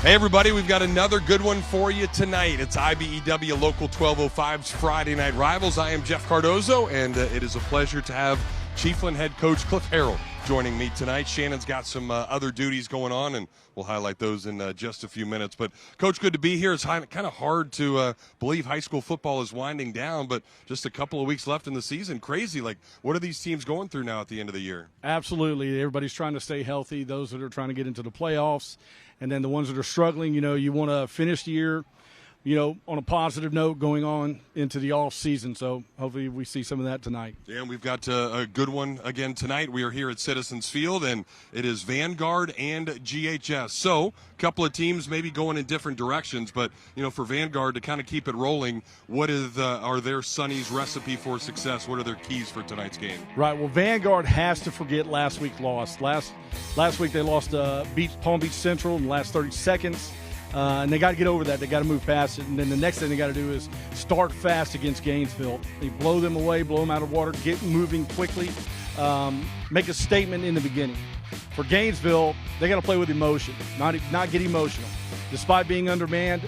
Hey everybody, we've got another good one for you tonight. It's IBEW Local 1205's Friday Night Rivals. I am Jeff Cardozo, and it is a pleasure to have Chiefland head coach Cliff Harrell joining me tonight. Shannon's got some other duties going on, and we'll highlight those in just a few minutes. But, Coach, good to be here. It's kind of hard to believe high school football is winding down, but just a couple of weeks left in the season. Crazy. Like, what are these teams going through now at the end of the year? Absolutely. Everybody's trying to stay healthy, those that are trying to get into the playoffs, and then the ones that are struggling, you want to finish the year, on a positive note going on into the off season. So hopefully we see some of that tonight. Yeah, and we've got a good one again tonight. We are here at Citizens Field, and it is Vanguard and GHS. So a couple of teams maybe going in different directions, but, for Vanguard to kind of keep it rolling, what are their Sonny's recipe for success? What are their keys for tonight's game? Right, well, Vanguard has to forget last week's loss. Last week they lost Palm Beach Central in the last 30 seconds. And they got to get over that. They got to move past it. And then the next thing they got to do is start fast against Gainesville. They blow them away, blow them out of water, get moving quickly, make a statement in the beginning. For Gainesville, they got to play with emotion, not get emotional. Despite being undermanned,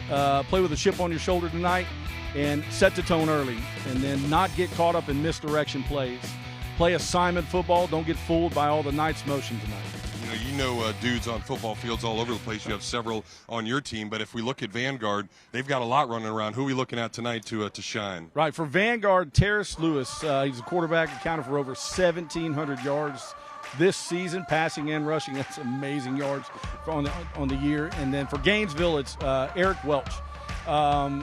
play with a chip on your shoulder tonight and set the tone early. And then not get caught up in misdirection plays. Play assignment football. Don't get fooled by all the Knights motion tonight. Dudes on football fields all over the place. You have several on your team, but if we look at Vanguard, they've got a lot running around. Who are we looking at tonight to shine? Right, for Vanguard, Terrace Lewis, he's a quarterback, accounted for over 1,700 yards this season, passing and rushing. That's amazing yards on the year. And then for Gainesville, it's Eric Welch.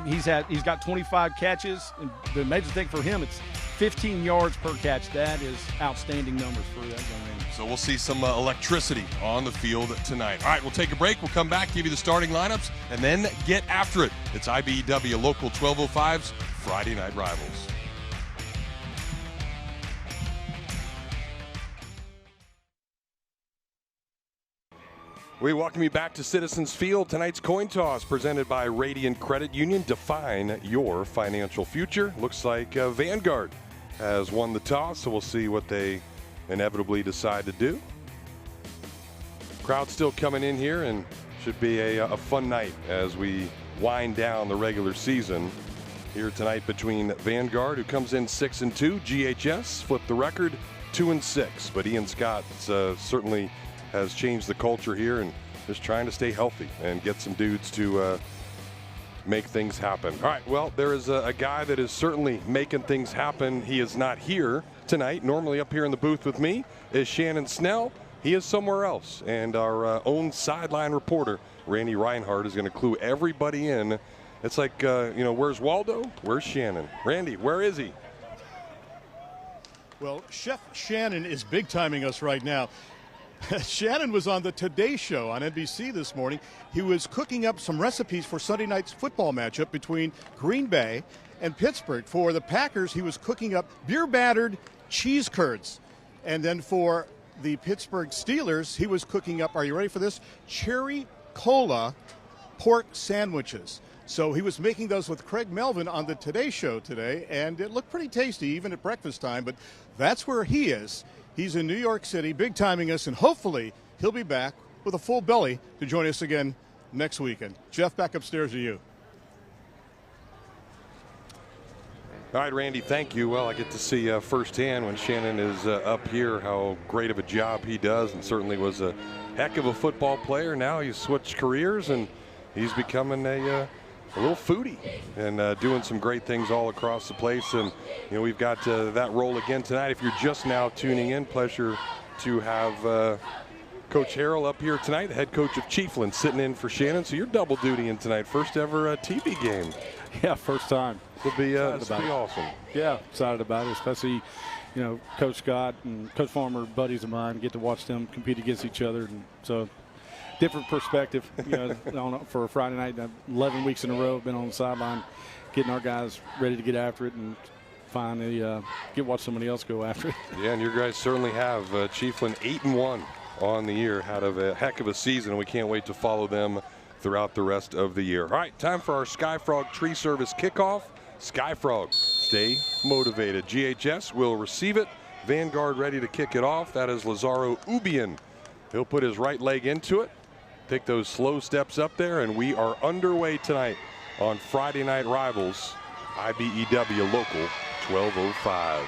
He's got 25 catches, and the major thing for him, it's 15 yards per catch. That is outstanding numbers for that young man. So we'll see some electricity on the field tonight. All right, we'll take a break. We'll come back, give you the starting lineups, and then get after it. It's IBEW Local 1205's Friday Night Rivals. We welcome you back to Citizens Field. Tonight's coin toss presented by Radiant Credit Union. Define your financial future. Looks like Vanguard has won the toss, so we'll see what they inevitably decide to do. Crowd still coming in here, and should be a fun night as we wind down the regular season here tonight between Vanguard, who comes in 6-2, GHS flipped the record 2-6, but Ian Scott certainly has changed the culture here and just trying to stay healthy and get some dudes to make things happen. All right, well, there is a guy that is certainly making things happen. He is not here tonight. Normally up here in the booth with me is Shannon Snell. He is somewhere else, and our own sideline reporter, Randy Reinhardt, is going to clue everybody in. It's like, where's Waldo? Where's Shannon? Randy, where is he? Well, Chef Shannon is big-timing us right now. Shannon was on the Today Show on NBC this morning. He was cooking up some recipes for Sunday night's football matchup between Green Bay and Pittsburgh. For the Packers, he was cooking up beer-battered cheese curds. And then for the Pittsburgh Steelers, he was cooking up, are you ready for this? Cherry cola pork sandwiches. So he was making those with Craig Melvin on the Today Show today, and it looked pretty tasty even at breakfast time, but that's where he is. He's in New York City, big-timing us, and hopefully he'll be back with a full belly to join us again next weekend. Jeff, back upstairs to you. All right, Randy, thank you. Well, I get to see firsthand when Shannon is up here how great of a job he does, and certainly was a heck of a football player. Now he's switched careers, and he's becoming a little foodie and doing some great things all across the place. And we've got that role again tonight. If you're just now tuning in, pleasure to have Coach Harrell up here tonight, the head coach of Chiefland, sitting in for Shannon. So you're double dutying tonight, first ever TV game. Yeah, first time. It'll be awesome. Yeah, excited about it, especially Coach Scott and Coach Farmer, buddies of mine, get to watch them compete against each other, and so different perspective, for a Friday night. 11 weeks in a row, been on the sideline, getting our guys ready to get after it, and finally watch somebody else go after it. Yeah, and your guys certainly have. Chiefland 8-1 on the year, had a heck of a season, and we can't wait to follow them throughout the rest of the year. All right, time for our Skyfrog Tree Service kickoff. Skyfrog, stay motivated. GHS will receive it. Vanguard ready to kick it off. That is Lazaro Ubian. He'll put his right leg into it. take those slow steps up there, and we are underway tonight on Friday Night Rivals, IBEW Local 1205.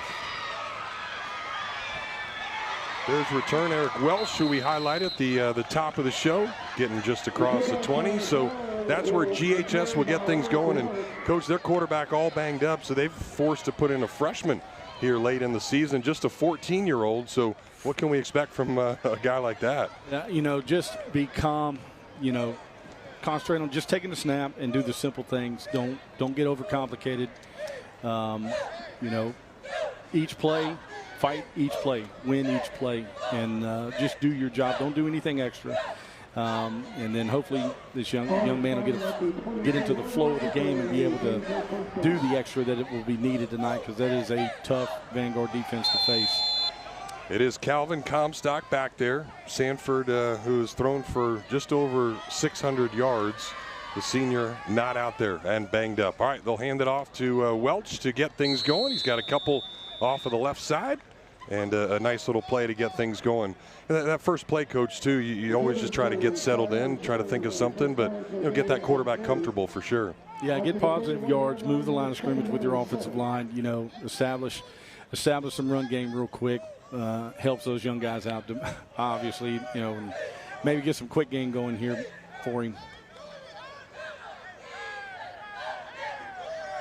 There's return Eric Welsh, who we highlighted at the top of the show, getting just across the 20. So that's where GHS will get things going. And, Coach, their quarterback all banged up, so they've forced to put in a freshman here late in the season, just a 14-year-old. So what can we expect from a guy like that? You know, just be calm, you know, concentrate on just taking the snap and do the simple things. Don't get overcomplicated. You know, each play, fight each play, win each play, and just do your job. Don't do anything extra. And then hopefully this young man will get into the flow of the game and be able to do the extra that it will be needed tonight, because that is a tough Vanguard defense to face. It is Calvin Comstock back there. Sanford, who has thrown for just over 600 yards. The senior not out there and banged up. All right, they'll hand it off to Welch to get things going. He's got a couple off of the left side, and a nice little play to get things going. And that first play, Coach, too, you always just try to get settled in, try to think of something, but get that quarterback comfortable for sure. Yeah, get positive yards, move the line of scrimmage with your offensive line, establish some run game real quick. Helps those young guys out, to, obviously, and maybe get some quick game going here for him.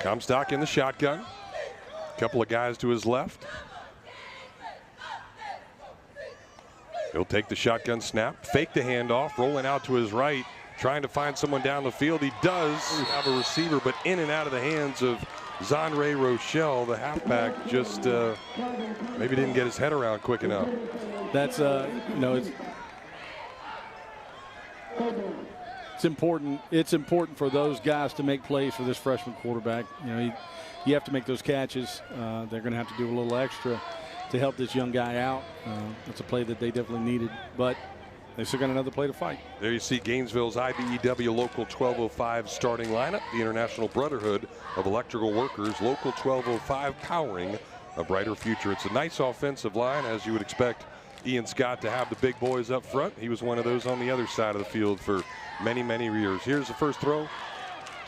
Comstock in the shotgun. A couple of guys to his left. He'll take the shotgun snap, fake the handoff, rolling out to his right, trying to find someone down the field. He does have a receiver, but in and out of the hands of Zanre Rochelle, the halfback, just maybe didn't get his head around quick enough. That's it's important. It's important for those guys to make plays for this freshman quarterback. You have to make those catches. They're going to have to do a little extra to help this young guy out. It's a play that they definitely needed, but they still got another play to fight. There you see Gainesville's IBEW Local 1205 starting lineup. The International Brotherhood of Electrical Workers, Local 1205, powering a brighter future. It's a nice offensive line, as you would expect Ian Scott to have the big boys up front. He was one of those on the other side of the field for many, many years. Here's the first throw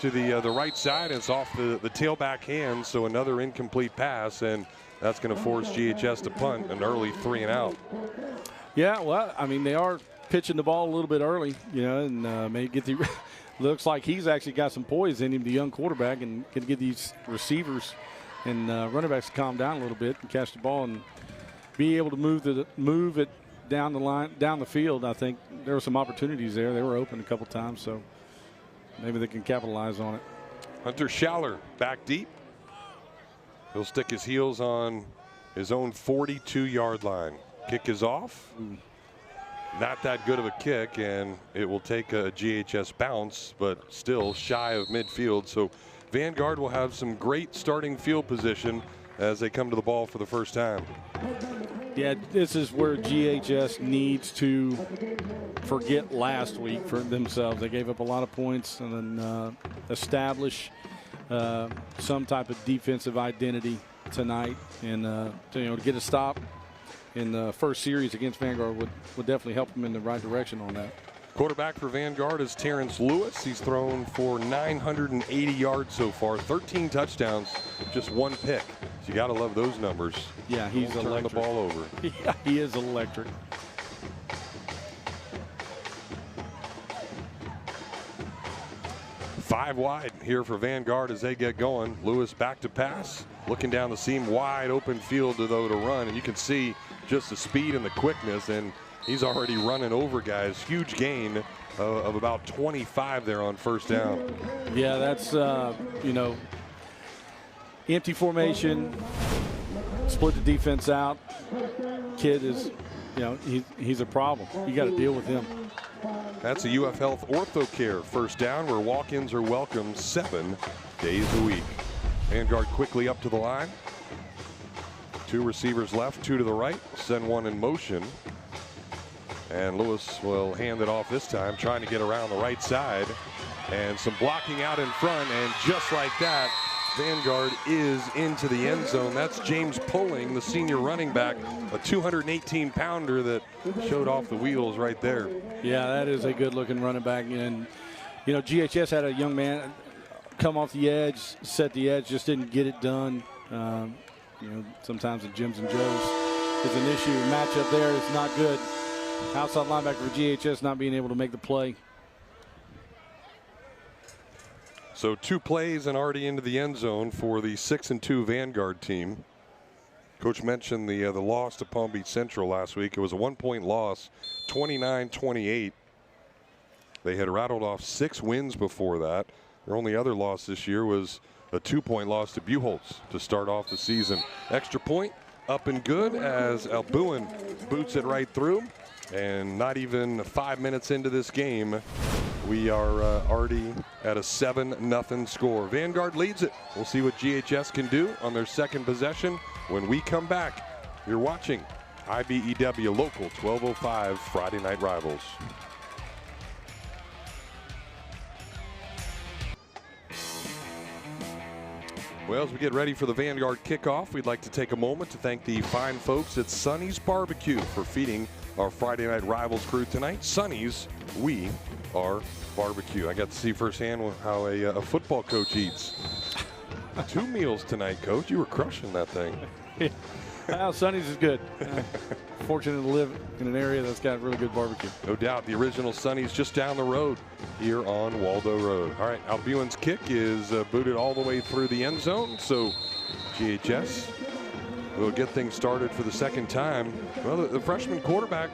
to the right side. It's off the tailback hand, so another incomplete pass, and that's going to force GHS to punt an early 3-and-out. Yeah, well, I mean, they are pitching the ball a little bit early, and maybe get the looks like he's actually got some poise in him, the young quarterback, and can get these receivers and running backs to calm down a little bit and catch the ball and be able to move it down the line, down the field. I think there were some opportunities there. They were open a couple times, so maybe they can capitalize on it. Hunter Schaller back deep. He'll stick his heels on his own 42-yard line. Kick is off. Not that good of a kick, and it will take a GHS bounce, but still shy of midfield. So Vanguard will have some great starting field position as they come to the ball for the first time. Yeah, this is where GHS needs to forget last week for themselves. They gave up a lot of points, and then establish some type of defensive identity tonight, and to get a stop in the first series against Vanguard would definitely help them in the right direction on that. Quarterback for Vanguard is Terrence Lewis. He's thrown for 980 yards so far, 13 touchdowns, just one pick. So you got to love those numbers. Yeah, he's electric. Turn the ball over. Yeah, he is electric. Five wide here for Vanguard as they get going. Lewis back to pass, looking down the seam, wide open field to run, and you can see just the speed and the quickness, and he's already running over guys. Huge gain of about 25 there on first down. Yeah, that's empty formation, split the defense out. Kid is, he's a problem. You got to deal with him. That's a UF Health Ortho Care first down, where walk-ins are welcome 7 days a week. Vanguard quickly up to the line. 2 receivers left, 2 to the right. Send one in motion. And Lewis will hand it off this time, trying to get around the right side. And some blocking out in front, and just like that, Vanguard is into the end zone. That's James Pulling, the senior running back, a 218-pounder that showed off the wheels right there. Yeah, that is a good-looking running back. And, you know, GHS had a young man come off the edge, set the edge, just didn't get it done. You know, sometimes the Jims and Joes is an issue. Matchup there is not good. Outside linebacker for GHS not being able to make the play. So 2 plays and already into the end zone for the 6-2 Vanguard team. Coach mentioned the loss to Palm Beach Central last week. It was a 1-point loss, 29-28. They had rattled off 6 wins before that. Their only other loss this year was a 2-point loss to Buchholz to start off the season. Extra point up and good as Albuin boots it right through. And not even 5 minutes into this game, we are already at a 7-0 score. Vanguard leads it. We'll see what GHS can do on their second possession when we come back. You're watching IBEW Local 1205 Friday Night Rivals. Well, as we get ready for the Vanguard kickoff, we'd like to take a moment to thank the fine folks at Sonny's Barbecue for feeding our Friday Night Rivals crew tonight. Sonny's, we are barbecue. I got to see firsthand how a football coach eats. 2 meals tonight, Coach. You were crushing that thing. Well, Sonny's is good. Fortunate to live in an area that's got really good barbecue. No doubt. The original Sonny's just down the road here on Waldo Road. All right, Albuin's kick is booted all the way through the end zone. So GHS will get things started for the second time. Well, the freshman quarterback,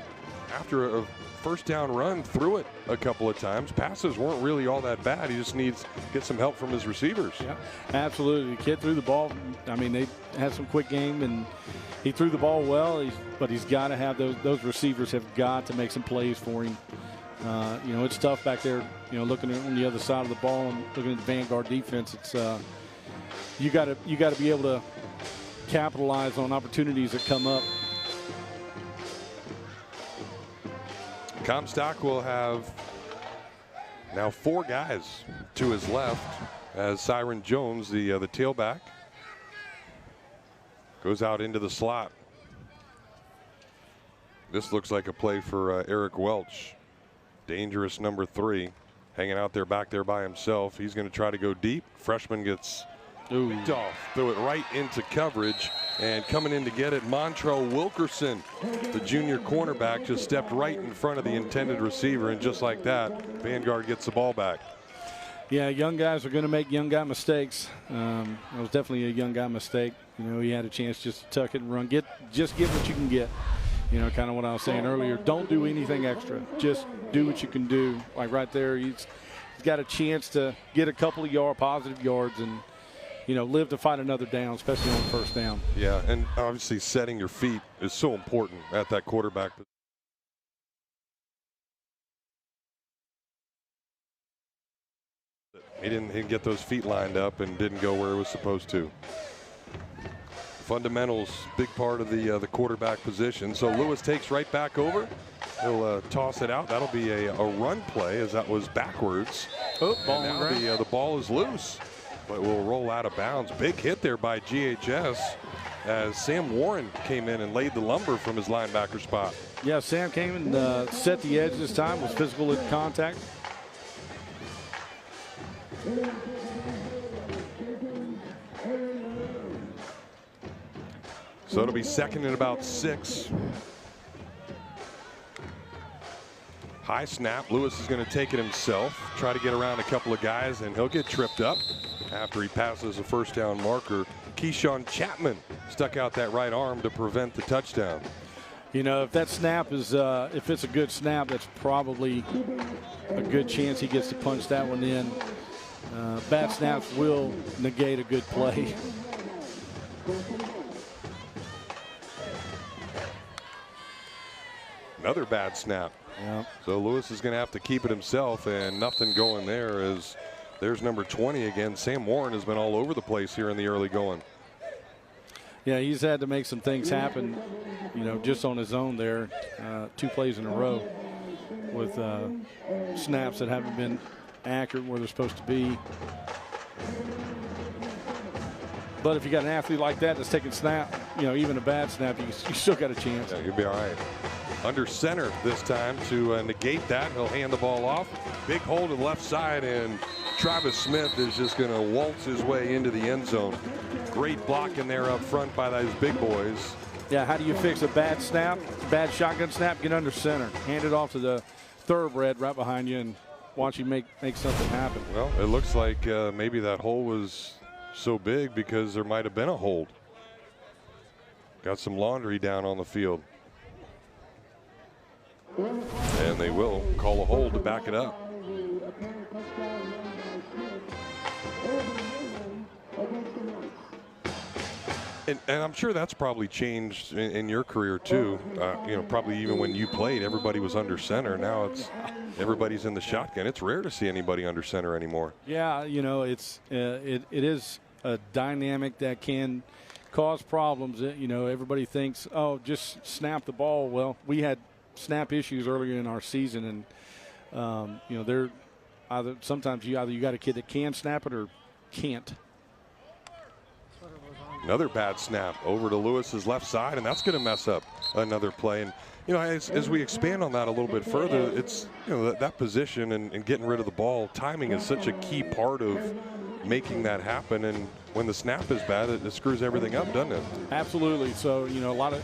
after a first down run, threw it a couple of times. Passes weren't really all that bad. He just needs to get some help from his receivers. Yeah, absolutely. The kid threw the ball. I mean, they had some quick game, and he threw the ball well. But he's got to have those receivers have got to make some plays for him. You know, it's tough back there. You know, looking on the other side of the ball and looking at the Vanguard defense. It's you got to be able to capitalize on opportunities that come up. Comstock will have now 4 guys to his left as Siren Jones, the tailback, goes out into the slot. This looks like a play for Eric Welch. Dangerous number 3 hanging out there back there by himself. He's going to try to go deep. Freshman gets picked off. Threw it right into coverage. And coming in to get it, Montrell Wilkerson, the junior cornerback, just stepped right in front of the intended receiver. And just like that, Vanguard gets the ball back. Yeah, young guys are going to make young guy mistakes. It was definitely a young guy mistake. You know, he had a chance just to tuck it and run. Just get what you can get. You know, kind of what I was saying earlier. Don't do anything extra. Just do what you can do. Like right there, he's got a chance to get a couple of positive yards and, you know, live to fight another down, especially on first down. Yeah, and obviously setting your feet is so important at that quarterback position. He didn't get those feet lined up and didn't go where it was supposed to. Fundamentals, big part of the quarterback position. So Lewis takes right back over. He'll toss it out. That'll be a run play as that was backwards. Oh, ball and now the ball is loose, but will roll out of bounds. Big hit there by GHS as Sam Warren came in and laid the lumber from his linebacker spot. Yeah, Sam came and set the edge this time, was physical in contact. So it'll be second and about 6. High snap. Lewis is going to take it himself, try to get around a couple of guys, and he'll get tripped up after he passes a first down marker. Keyshawn Chapman stuck out that right arm to prevent the touchdown. You know, if that snap is, if it's a good snap, that's probably a good chance he gets to punch that one in. Bad snaps will negate a good play. Another bad snap. Yeah. So Lewis is going to have to keep it himself, and nothing going there as there's number 20 again. Sam Warren has been all over the place here in the early going. Yeah, he's had to make some things happen, you know, just on his own there. 2 plays in a row with snaps that haven't been accurate where they're supposed to be. But if you got an athlete like that that's taking snap, even a bad snap, you still got a chance. Yeah, you'll be all right. Under center this time to negate that. He'll hand the ball off. Big hole to the left side, and Travis Smith is just going to waltz his way into the end zone. Great block in there up front by those big boys. Yeah, how do you fix a bad snap, bad shotgun snap? Get under center. Hand it off to the thoroughbred right behind you and watch you make something happen. Well, it looks like maybe that hole was so big because there might have been a hold. Got some laundry down on the field. And they will call a hold to back it up. And I'm sure that's probably changed in your career too. Probably even when you played, everybody was under center. Now everybody's in the shotgun. It's rare to see anybody under center anymore. Yeah, it is a dynamic that can cause problems. Everybody thinks, oh, just snap the ball. Well, we had snap issues earlier in our season, and they're sometimes you got a kid that can snap it or can't. Another bad snap over to Lewis's left side, and that's going to mess up another play. And as we expand on that a little bit further, it's that position and getting rid of the ball, timing is such a key part of making that happen. And when the snap is bad, it screws everything up, doesn't it? Absolutely. So a lot of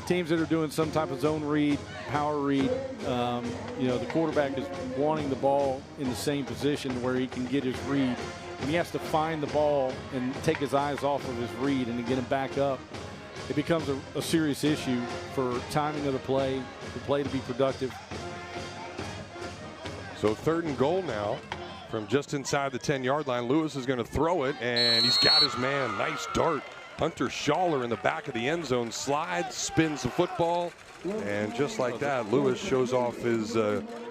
teams that are doing some type of zone read, power read, the quarterback is wanting the ball in the same position where he can get his read. And he has to find the ball and take his eyes off of his read and to get him back up. It becomes a serious issue for timing of the play to be productive. So 3rd and goal now from just inside the 10-yard line. Lewis is going to throw it, and he's got his man. Nice dart. Hunter Schaller in the back of the end zone slides, spins the football, and just like that, Lewis shows off his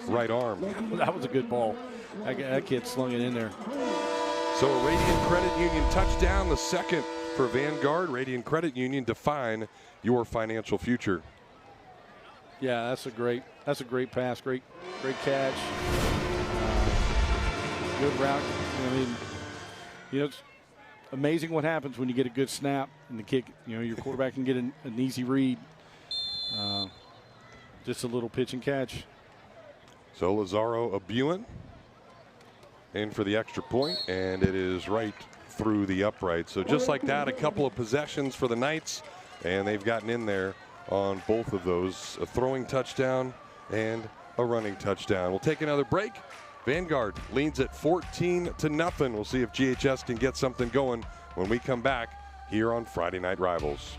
right arm. That was a good ball. That kid slung it in there. So a Radiant Credit Union touchdown, the second for Vanguard. Radiant Credit Union, define your financial future. Yeah, that's a great pass, great catch, good route. It's amazing what happens when you get a good snap and the kick. Your quarterback can get an easy read. Just a little pitch and catch. So Lazaro Abuin in for the extra point, and it is right through the upright. So just like that, a couple of possessions for the Knights, and they've gotten in there on both of those, a throwing touchdown and a running touchdown. We'll take another break. Vanguard leads at 14-0. We'll see if GHS can get something going when we come back here on Friday Night Rivals.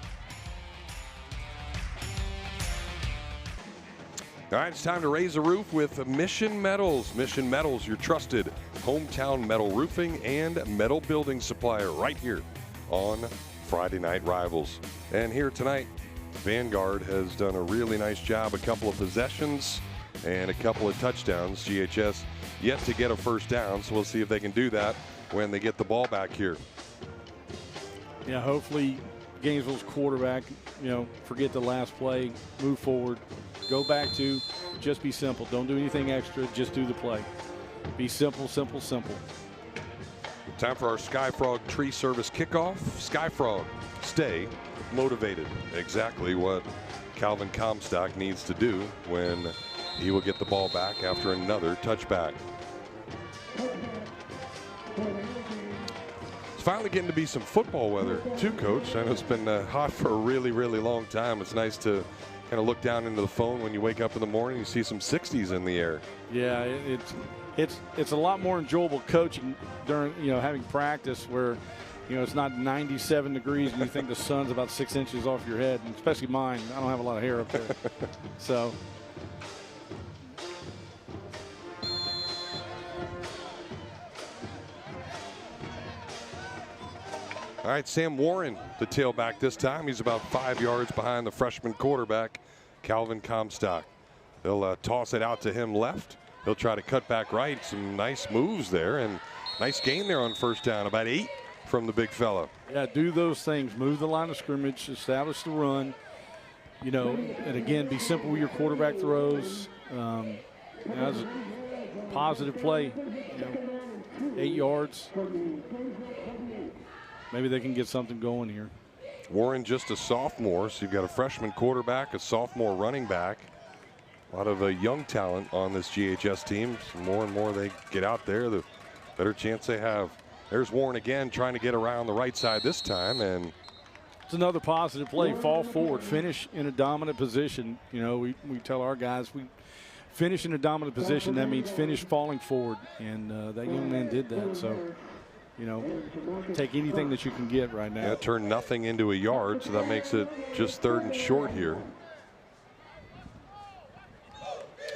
All right, it's time to raise the roof with Mission Metals. Mission Metals, your trusted hometown metal roofing and metal building supplier right here on Friday Night Rivals. And here tonight, Vanguard has done a really nice job, a couple of possessions and a couple of touchdowns. GHS yet to get a first down, so we'll see if they can do that when they get the ball back here. Yeah, hopefully Gainesville's quarterback, forget the last play, move forward, go back to just be simple. Don't do anything extra, just do the play. Be simple, simple, simple. Time for our Skyfrog tree service kickoff. Skyfrog, stay motivated. Exactly what Calvin Comstock needs to do when he will get the ball back after another touchback. It's finally getting to be some football weather too, Coach. I know it's been hot for a really, really long time. It's nice to kind of look down into the phone when you wake up in the morning. You see some 60s in the air. Yeah, it's a lot more enjoyable coaching during having practice where it's not 97 degrees and you think the sun's about 6 inches off your head, and especially mine. I don't have a lot of hair up there, so. All right, Sam Warren, the tailback this time. He's about 5 yards behind the freshman quarterback, Calvin Comstock. They'll toss it out to him left. He'll try to cut back right. Some nice moves there, and nice gain there on first down. About 8 from the big fella. Yeah, do those things. Move the line of scrimmage, establish the run. And again, be simple with your quarterback throws. That's a positive play. 8 yards. maybe they can get something going here. Warren just a sophomore, so you've got a freshman quarterback, a sophomore running back. A lot of young talent on this GHS team. So more and more they get out there, the better chance they have. There's Warren again trying to get around the right side this time, and it's another positive play. Fall forward, finish in a dominant position. You know, we tell our guys, we finish in a dominant position. That means finish falling forward, and that young man did that. So, you know, take anything that you can get right now. Yeah, turn nothing into a yard, so that makes it just 3rd and short here,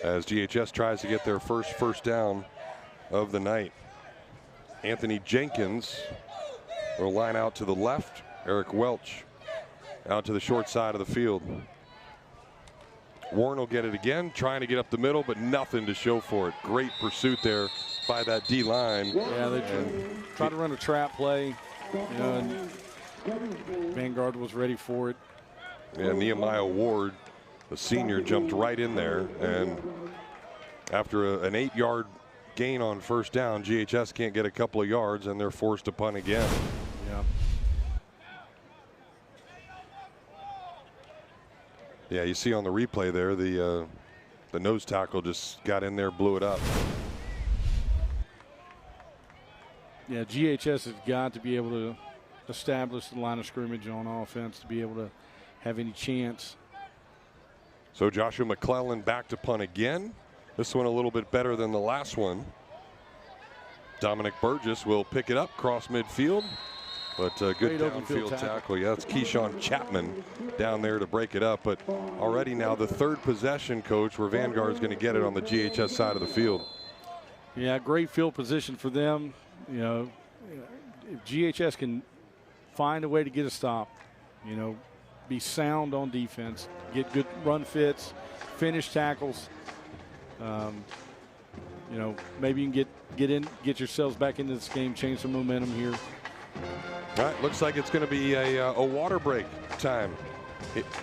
as GHS tries to get their first down of the night. Anthony Jenkins will line out to the left. Eric Welch out to the short side of the field. Warren will get it again, trying to get up the middle, but nothing to show for it. Great pursuit there by that D-line. Yeah, they try to run a trap play, you know, and Vanguard was ready for it. Yeah, Nehemiah Ward, the senior, jumped right in there, and after an 8-yard gain on first down, GHS can't get a couple of yards, and they're forced to punt again. Yeah. Yeah, you see on the replay there, the nose tackle just got in there, blew it up. Yeah, GHS has got to be able to establish the line of scrimmage on offense to be able to have any chance. So Joshua McClellan back to punt again. This one a little bit better than the last one. Dominic Burgess will pick it up cross midfield, but good downfield tackle. Yeah, it's Keyshawn Chapman down there to break it up. But already now the 3rd possession, Coach, where Vanguard is going to get it on the GHS side of the field. Yeah, great field position for them. You know, if GHS can find a way to get a stop, you know, be sound on defense, get good run fits, finish tackles. You know, maybe you can get yourselves back into this game, change some momentum here. All right, looks like it's going to be a water break time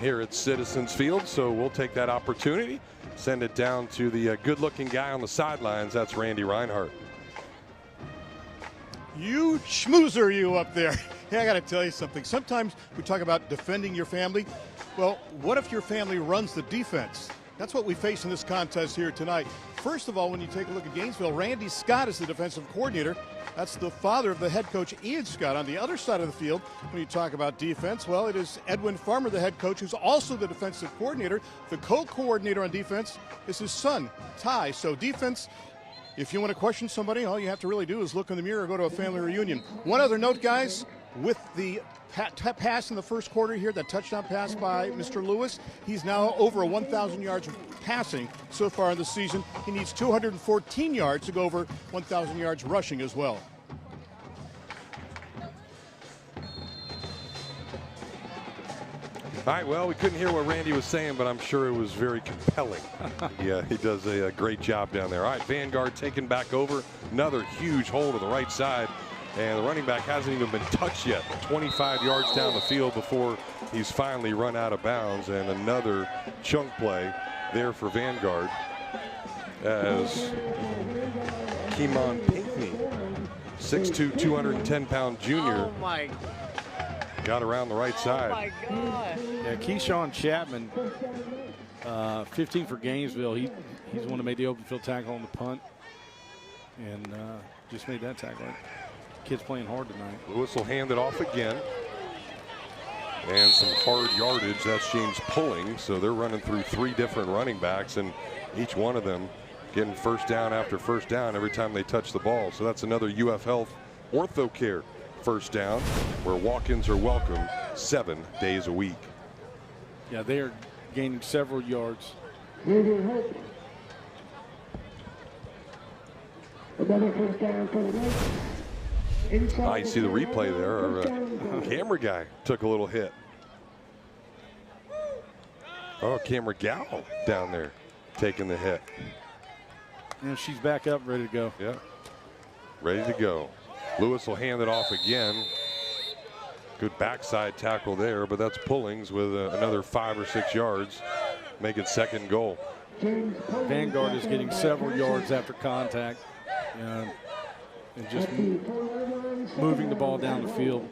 here at Citizens Field, so we'll take that opportunity, send it down to the good-looking guy on the sidelines. That's Randy Reinhardt. You schmoozer, you up there. Hey, I got to tell you something. Sometimes we talk about defending your family. Well, what if your family runs the defense? That's what we face in this contest here tonight. First of all, when you take a look at Gainesville, Randy Scott is the defensive coordinator. That's the father of the head coach, Ian Scott. On the other side of the field, when you talk about defense, well, it is Edwin Farmer, the head coach, who's also the defensive coordinator. The co-coordinator on defense is his son, Ty. So defense, if you want to question somebody, all you have to really do is look in the mirror or go to a family reunion. One other note, guys, with the pass in the first quarter here, that touchdown pass by Mr. Lewis, he's now over 1,000 yards passing so far in the season. He needs 214 yards to go over 1,000 yards rushing as well. All right, well, we couldn't hear what Randy was saying, but I'm sure it was very compelling. Yeah, he does a great job down there. All right, Vanguard taken back over. Another huge hole to the right side. And the running back hasn't even been touched yet. 25 yards down the field before he's finally run out of bounds. And another chunk play there for Vanguard as Keemon Pinckney, 6'2", 210-pound junior, got around the right side. Oh, my God. Yeah, Keyshawn Chapman, 15 for Gainesville. He's the one that made the open field tackle on the punt. And just made that tackle. Kid's playing hard tonight. Lewis will hand it off again. And some hard yardage. That's James Pulling. So they're running through 3 different running backs, and each one of them getting first down after first down every time they touch the ball. So that's another UF Health Ortho Care first down, where walk-ins are welcome 7 days a week. Yeah, they are gaining several yards. Another first down for the night. You see the replay there. Our camera guy took a little hit. Oh, camera gal down there taking the hit. And she's back up, ready to go. Yeah, ready to go. Lewis will hand it off again. Good backside tackle there, but that's Pullings with another 5 or 6 yards. Make it 2nd goal. Vanguard is getting several yards after contact. And just moving the ball down the field.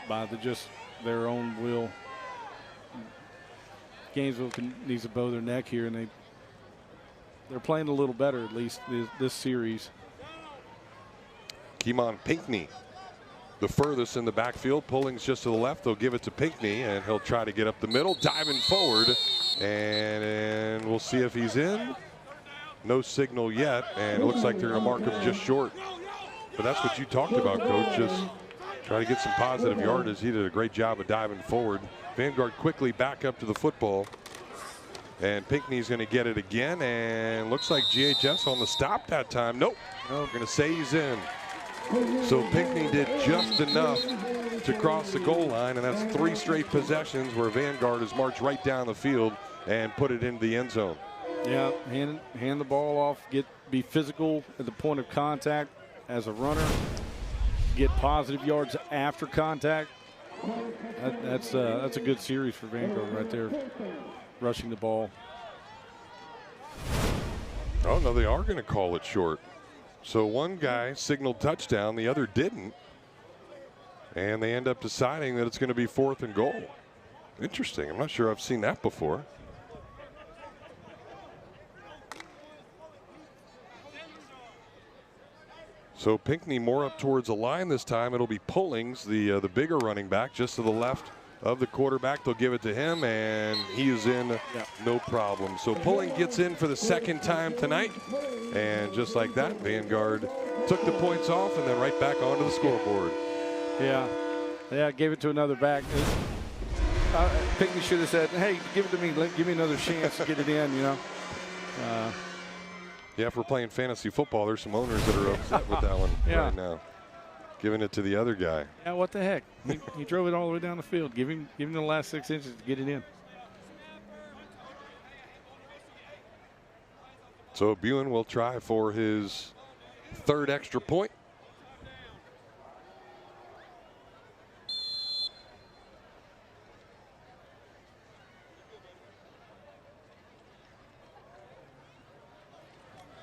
by just their own will. Gainesville needs to bow their neck here, and they're playing a little better, at least this series. Keemon Pinckney, the furthest in the backfield. Pulling's just to the left. They'll give it to Pinckney, and he'll try to get up the middle, diving forward, and we'll see if he's in. No signal yet, and it looks like they're going to mark him just short. But that's what you talked about, Coach. Just try to get some positive yardage. He did a great job of diving forward. Vanguard quickly back up to the football. And Pinckney's going to get it again. And looks like GHS on the stop that time. Nope. We're going to say he's in. So Pinckney did just enough to cross the goal line. And that's 3 straight possessions where Vanguard has marched right down the field and put it into the end zone. Yeah, hand the ball off, be physical at the point of contact as a runner, get positive yards after contact. That's a good series for Vanguard right there, rushing the ball. Oh, no, they are going to call it short. So one guy signaled touchdown, the other didn't. And they end up deciding that it's going to be 4th and goal. Interesting. I'm not sure I've seen that before. So Pinckney more up towards the line this time. It'll be Pullings, the bigger running back, just to the left of the quarterback. They'll give it to him, and he is in, no problem. So Pulling gets in for the 2nd time tonight, and just like that, Vanguard took the points off and then right back onto the scoreboard. Yeah, gave it to another back. Pinckney should have said, "Hey, give it to me. Give me another chance to get it in." You know. Yeah, if we're playing fantasy football, there's some owners that are upset with that one right now. Giving it to the other guy. Yeah, what the heck? He drove it all the way down the field. Give him the last 6 inches to get it in. So Buin will try for his 3rd extra point.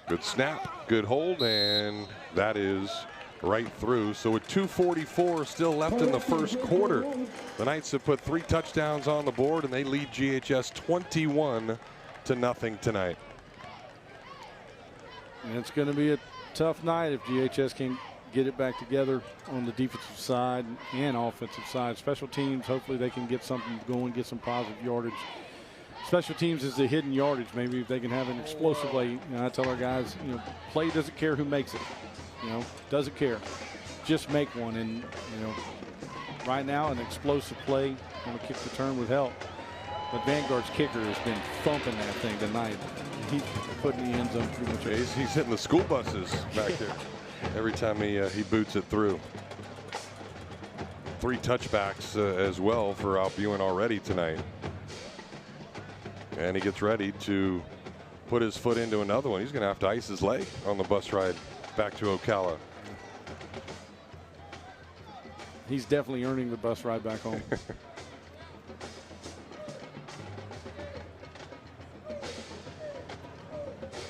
Good snap, good hold, and that is right through. So with 2:44 still left in the first quarter, the Knights have put 3 touchdowns on the board, and they lead GHS 21-0 tonight. And it's going to be a tough night if GHS can get it back together on the defensive side and offensive side. Special teams, hopefully they can get something going, get some positive yardage. Special teams is the hidden yardage. Maybe if they can have an explosive play. I tell our guys, play doesn't care who makes it. Doesn't care. Just make one. And, right now an explosive play on a kick return would help. But Vanguard's kicker has been thumping that thing tonight. He's putting the end zone pretty much. He's hitting the school buses back there every time he boots it through. 3 touchbacks as well for Albuin already tonight. And he gets ready to put his foot into another one. He's going to have to ice his leg on the bus ride back to Ocala. He's definitely earning the bus ride back home.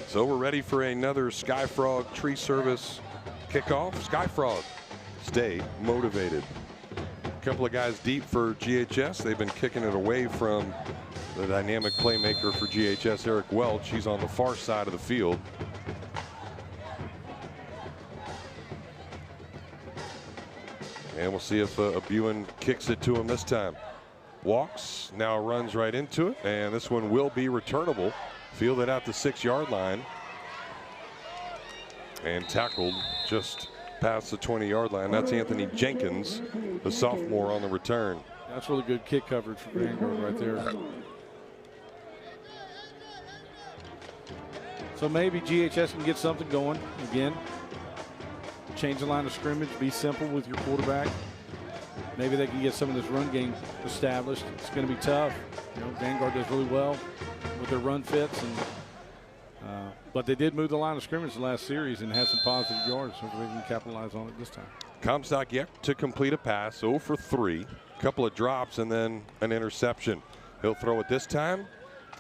So we're ready for another Sky Frog Tree Service kickoff. Sky Frog, stay motivated. A couple of guys deep for GHS. They've been kicking it away from the dynamic playmaker for GHS, Eric Welch. He's on the far side of the field. And we'll see if Buin kicks it to him this time. Walks, now runs right into it, and this one will be returnable. Fielded at the 6-yard line. And tackled just past the 20-yard line. That's Anthony Jenkins, the sophomore, on the return. That's really good kick coverage for Vanguard right there. So maybe GHS can get something going again. Change the line of scrimmage, be simple with your quarterback. Maybe they can get some of this run game established. It's going to be tough. Vanguard does really well with their run fits, but they did move the line of scrimmage the last series and had some positive yards. Hopefully they can capitalize on it this time. Comstock yet to complete a pass, 0 for 3. A couple of drops and then an interception. He'll throw it this time,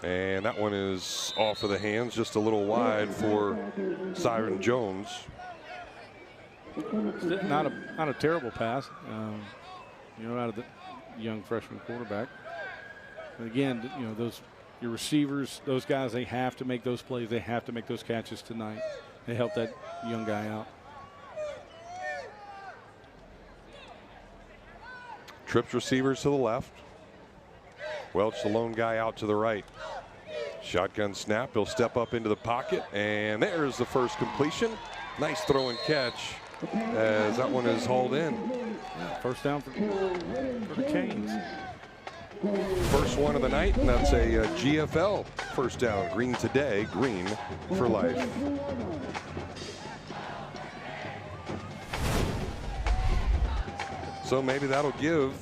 and that one is off of the hands, just a little wide for Siren Jones. Not a terrible pass. out of the young freshman quarterback. And again, your receivers, those guys, they have to make those plays. They have to make those catches tonight. They help that young guy out. Trips receivers to the left. Welch, the lone guy, out to the right. Shotgun snap. He'll step up into the pocket, and there's the first completion. Nice throw and catch as that one is hauled in. Yeah, first down for the Canes. First one of the night, and that's a GFL first down. Green today, green for life. So maybe that'll give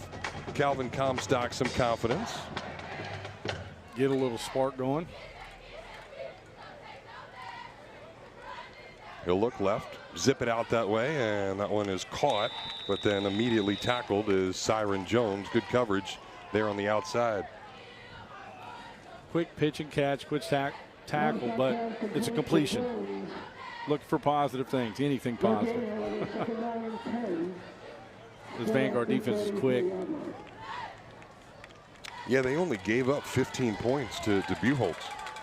Calvin Comstock some confidence. Get a little spark going. He'll look left, zip it out that way, and that one is caught, but then immediately tackled is Siren Jones. Good coverage there on the outside. Quick pitch and catch, quick tackle, but it's a completion. Look for positive things, anything positive. This Vanguard defense is quick. Yeah, they only gave up 15 points to Buchholz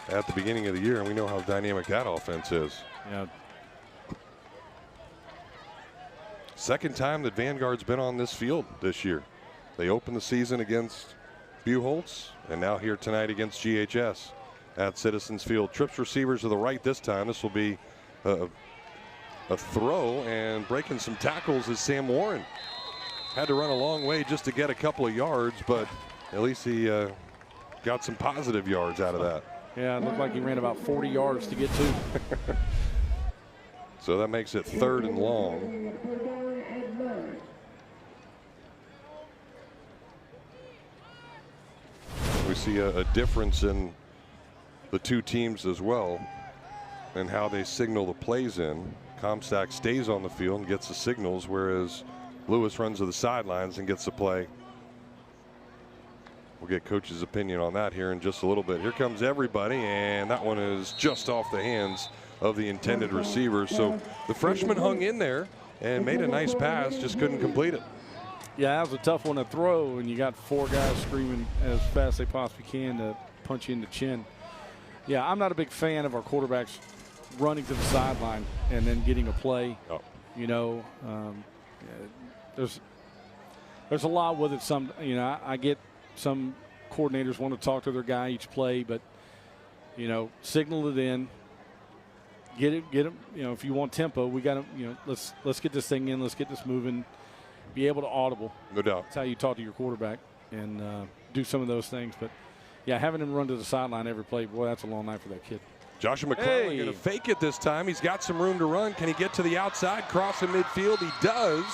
at the beginning of the year, and we know how dynamic that offense is. Yeah. Second time that Vanguard's been on this field this year. They opened the season against Buchholz, and now here tonight against GHS at Citizens Field. Trips receivers to the right this time. This will be a throw, and breaking some tackles is Sam Warren. Had to run a long way just to get a couple of yards, but at least he got some positive yards out of that. Yeah, it looked like he ran about 40 yards to get to. So that makes it 3rd and long. We see a difference in the two teams as well and how they signal the plays in. Comstock stays on the field and gets the signals, whereas Lewis runs to the sidelines and gets the play. We'll get coach's opinion on that here in just a little bit. Here comes everybody, and that one is just off the hands of the intended receiver. So the freshman hung in there and made a nice pass, just couldn't complete it. Yeah, that was a tough one to throw, and you got 4 guys screaming as fast as they possibly can to punch you in the chin. Yeah, I'm not a big fan of our quarterbacks running to the sideline and then getting a play. Oh. There's a lot with it. I get some coordinators want to talk to their guy each play, but signal it in. Get it. If you want tempo, we got to. Let's get this thing in. Let's get this moving. Be able to audible. No doubt. That's how you talk to your quarterback and do some of those things. But yeah, having him run to the sideline every play, boy, that's a long night for that kid. Joshua McClellan going to fake it this time. He's got some room to run. Can he get to the outside, cross the midfield? He does.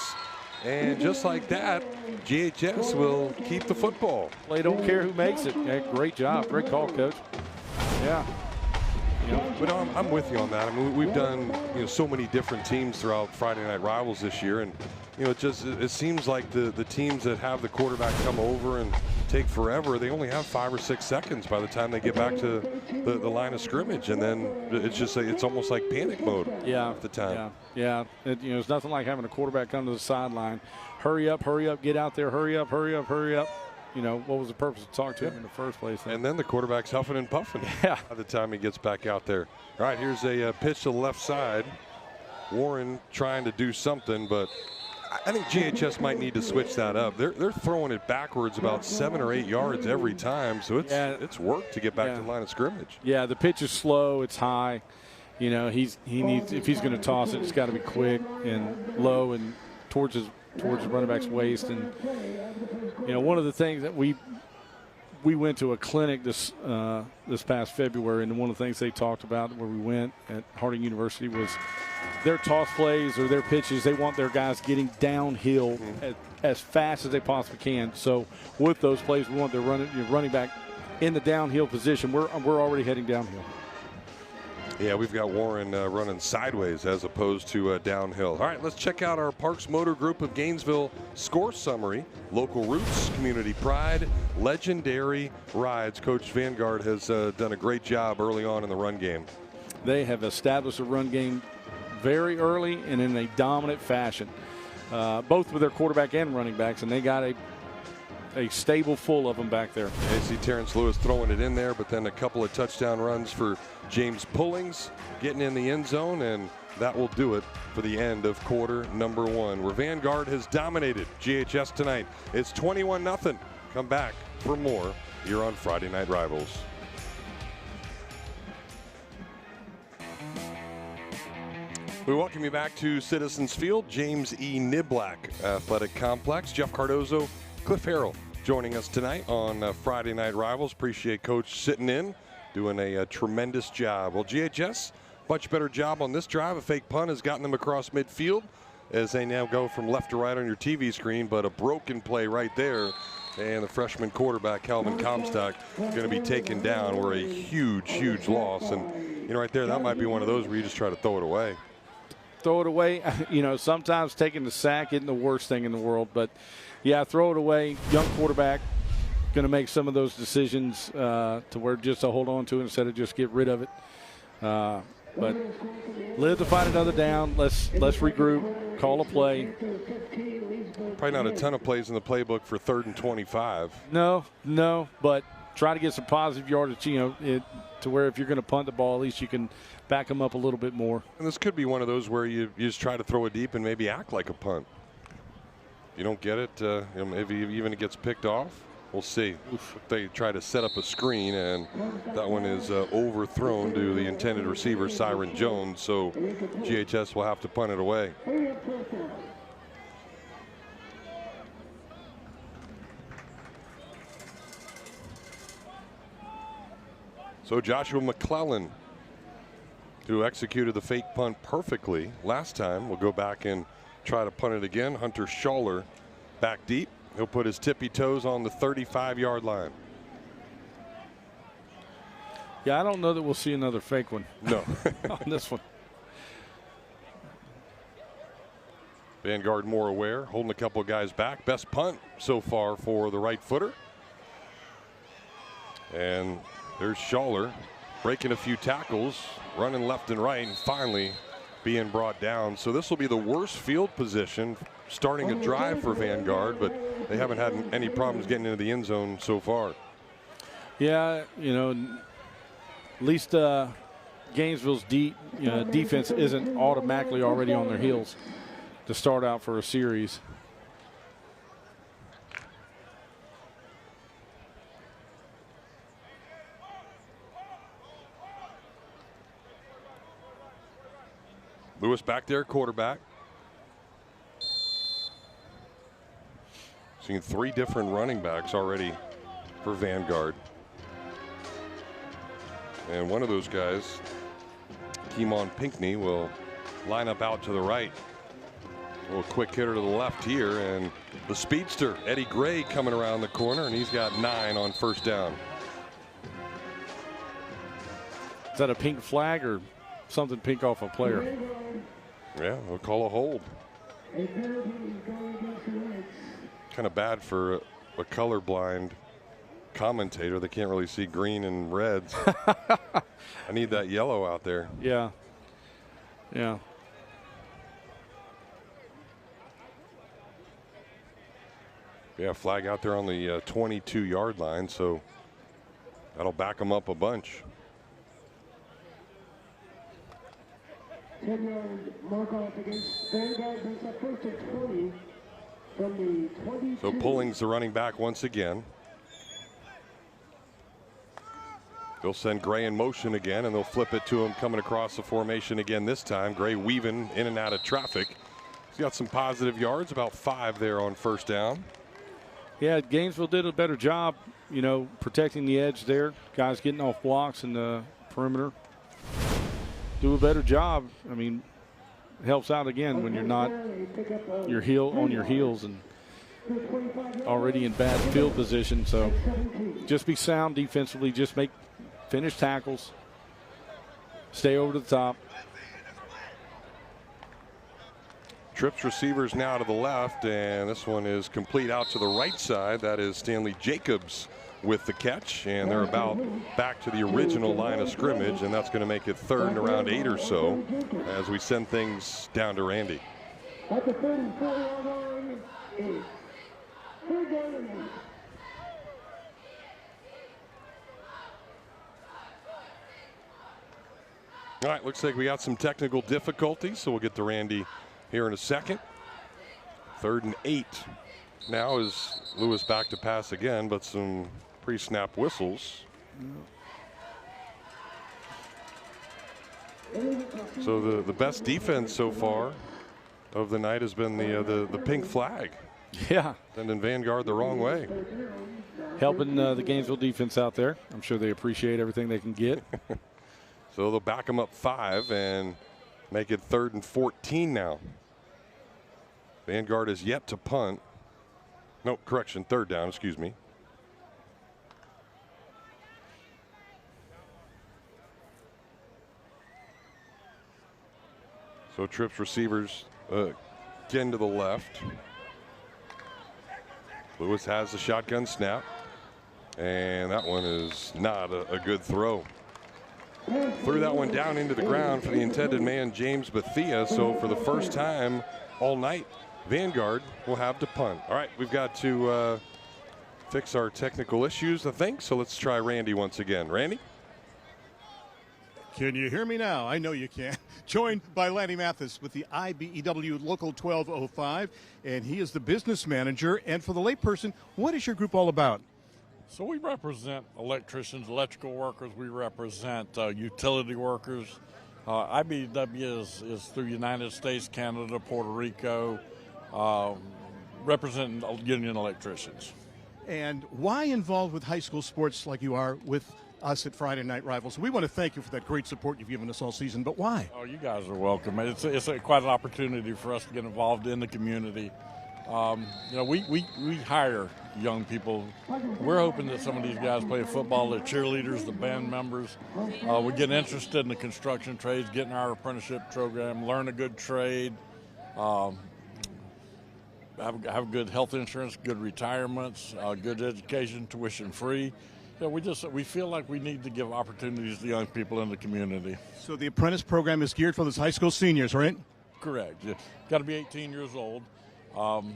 And just like that, GHS will keep the football. Play don't care who makes it. Yeah, great job. Great call, Coach. Yeah. But I'm with you on that. I mean, we've done so many different teams throughout Friday Night Rivals this year, and it seems like the teams that have the quarterback come over and take forever, they only have 5 or 6 seconds by the time they get back to the line of scrimmage, and then it's almost like panic mode. Yeah, at the time. Yeah. It's nothing like having a quarterback come to the sideline. Hurry up, get out there. Hurry up. What was the purpose of talking to him in the first place? And then the quarterback's huffing and puffing by the time he gets back out there. All right, here's a pitch to the left side. Warren trying to do something, but I think GHS might need to switch that up. They're throwing it backwards about 7 or 8 yards every time, so it's work to get back to the line of scrimmage. Yeah, the pitch is slow, it's high. He needs, if he's going to toss it, it's got to be quick and low and towards his running back's waist. And one of the things that we went to a clinic this past February, and one of the things they talked about where we went at Harding University was their toss plays or their pitches. They want their guys getting downhill as fast as they possibly can. So with those plays, we want their running back in the downhill position. We're already heading downhill. Yeah, we've got Warren running sideways as opposed to downhill. All right, let's check out our Parks Motor Group of Gainesville score summary. Local roots, community pride, legendary rides. Coach Vanguard has done a great job early on in the run game. They have established a run game very early and in a dominant fashion. both with their quarterback and running backs, and they got a stable full of them back there. I see Terrence Lewis throwing it in there, but then a couple of touchdown runs for James Pullings getting in the end zone, and that will do it for the end of quarter number 1, where Vanguard has dominated GHS tonight. It's 21-0. Come back for more here on Friday Night Rivals. We welcome you back to Citizens Field, James E. Niblack Athletic Complex. Jeff Cardozo, Cliff Harrell joining us tonight on Friday Night Rivals. Appreciate Coach sitting in, doing a tremendous job. Well, GHS, much better job on this drive. A fake punt has gotten them across midfield as they now go from left to right on your TV screen, but a broken play right there. And the freshman quarterback, Calvin Comstock, going to be taken down. We're a huge, huge loss. And, you know, right there, that might be one of those where you just try to throw it away. Throw it away. You know, sometimes taking the sack isn't the worst thing in the world, but yeah, throw it away. Young quarterback, going to make some of those decisions to where just to hold on to it instead of just get rid of it. But live to find another down. Let's regroup, call a play. Probably not a ton of plays in the playbook for 3rd and 25. No, but try to get some positive yardage, you know, to where if you're going to punt the ball, at least you can back them up a little bit more. And this could be one of those where you just try to throw it deep and maybe act like a punt. You don't get it, you know, maybe even it gets picked off. We'll see. They try to set up a screen, and that one is overthrown to the intended receiver, Siren Jones. So GHS will have to punt it away. So Joshua McClellan, who executed the fake punt perfectly last time, will go back and try to punt it again. Hunter Schaller back deep. He'll put his tippy toes on the 35-yard line. Yeah, I don't know that we'll see another fake one. No. On this one. Vanguard more aware, holding a couple of guys back. Best punt so far for the right footer. And there's Schaller breaking a few tackles, running left and right, and finally being brought down. So this will be the worst field position starting a drive for Vanguard, but they haven't had any problems getting into the end zone so far. Yeah, you know, at least Gainesville's defense isn't automatically already on their heels to start out for a series. Lewis back there, quarterback. Seen 3 different running backs already for Vanguard. And one of those guys, Keemon Pinckney, will line up out to the right. A little quick hitter to the left here, and the speedster, Eddie Gray, coming around the corner, and he's got 9 on first down. Is that a pink flag or something pink off a player? Yeah, we'll call a hold. Kind of bad for a colorblind commentator. They can't really see green and reds. I need that yellow out there. Yeah. Yeah. Yeah, flag out there on the 22-yard line, so that'll back them up a bunch. 10-yard mark off against Vanguard, brings up 1st and 20 from the 22. So Pullings the running back once again. They'll send Gray in motion again, and they'll flip it to him coming across the formation again this time. Gray weaving in and out of traffic. He's got some positive yards, about 5 there on first down. Yeah, Gainesville did a better job, you know, protecting the edge there. Guys getting off blocks in the perimeter. Do a better job. I mean, it helps out again when you're not on your heels and already in bad field position. So just be sound defensively. Just finish tackles. Stay over to the top. Trips receivers now to the left, and this one is complete out to the right side. That is Stanley Jacobs with the catch, and they're about back to the original line of scrimmage, and that's going to make it 3rd and around 8 or so as we send things down to Randy. At the 34-yard line is 3rd down and 8. All right, looks like we got some technical difficulties, so we'll get to Randy here in a second. 3rd and 8. Now is Lewis back to pass again, but some pre-snap whistles. So the best defense so far of the night has been the pink flag. Yeah. Sending Vanguard the wrong way. Helping the Gainesville defense out there. I'm sure they appreciate everything they can get. So they'll back them up 5 and make it 3rd and 14 now. Vanguard is yet to punt. No, correction, 3rd down, excuse me. So trips receivers again to the left. Lewis has the shotgun snap. And that one is not a good throw. Threw that one down into the ground for the intended man, James Bethia. So for the first time all night, Vanguard will have to punt. All right, we've got to fix our technical issues, I think. So let's try Randy once again. Randy? Can you hear me now? I know you can. Joined by Lanny Mathis with the IBEW Local 1205, and he is the business manager. And for the layperson, what is your group all about? So we represent electricians, electrical workers. We represent utility workers. IBEW is through United States, Canada, Puerto Rico, representing union electricians. And why involved with high school sports like you are with us at Friday Night Rivals? We want to thank you for that great support you've given us all season, but why? Oh, you guys are welcome. It's quite an opportunity for us to get involved in the community. We hire young people. We're hoping that some of these guys play football, the cheerleaders, the band members. We get interested in the construction trades, getting our apprenticeship program, learn a good trade, have good health insurance, good retirements, good education, tuition free. So we feel like we need to give opportunities to young people in the community. So the apprentice program is geared for those high school seniors, right? Correct. You got to be 18 years old. Come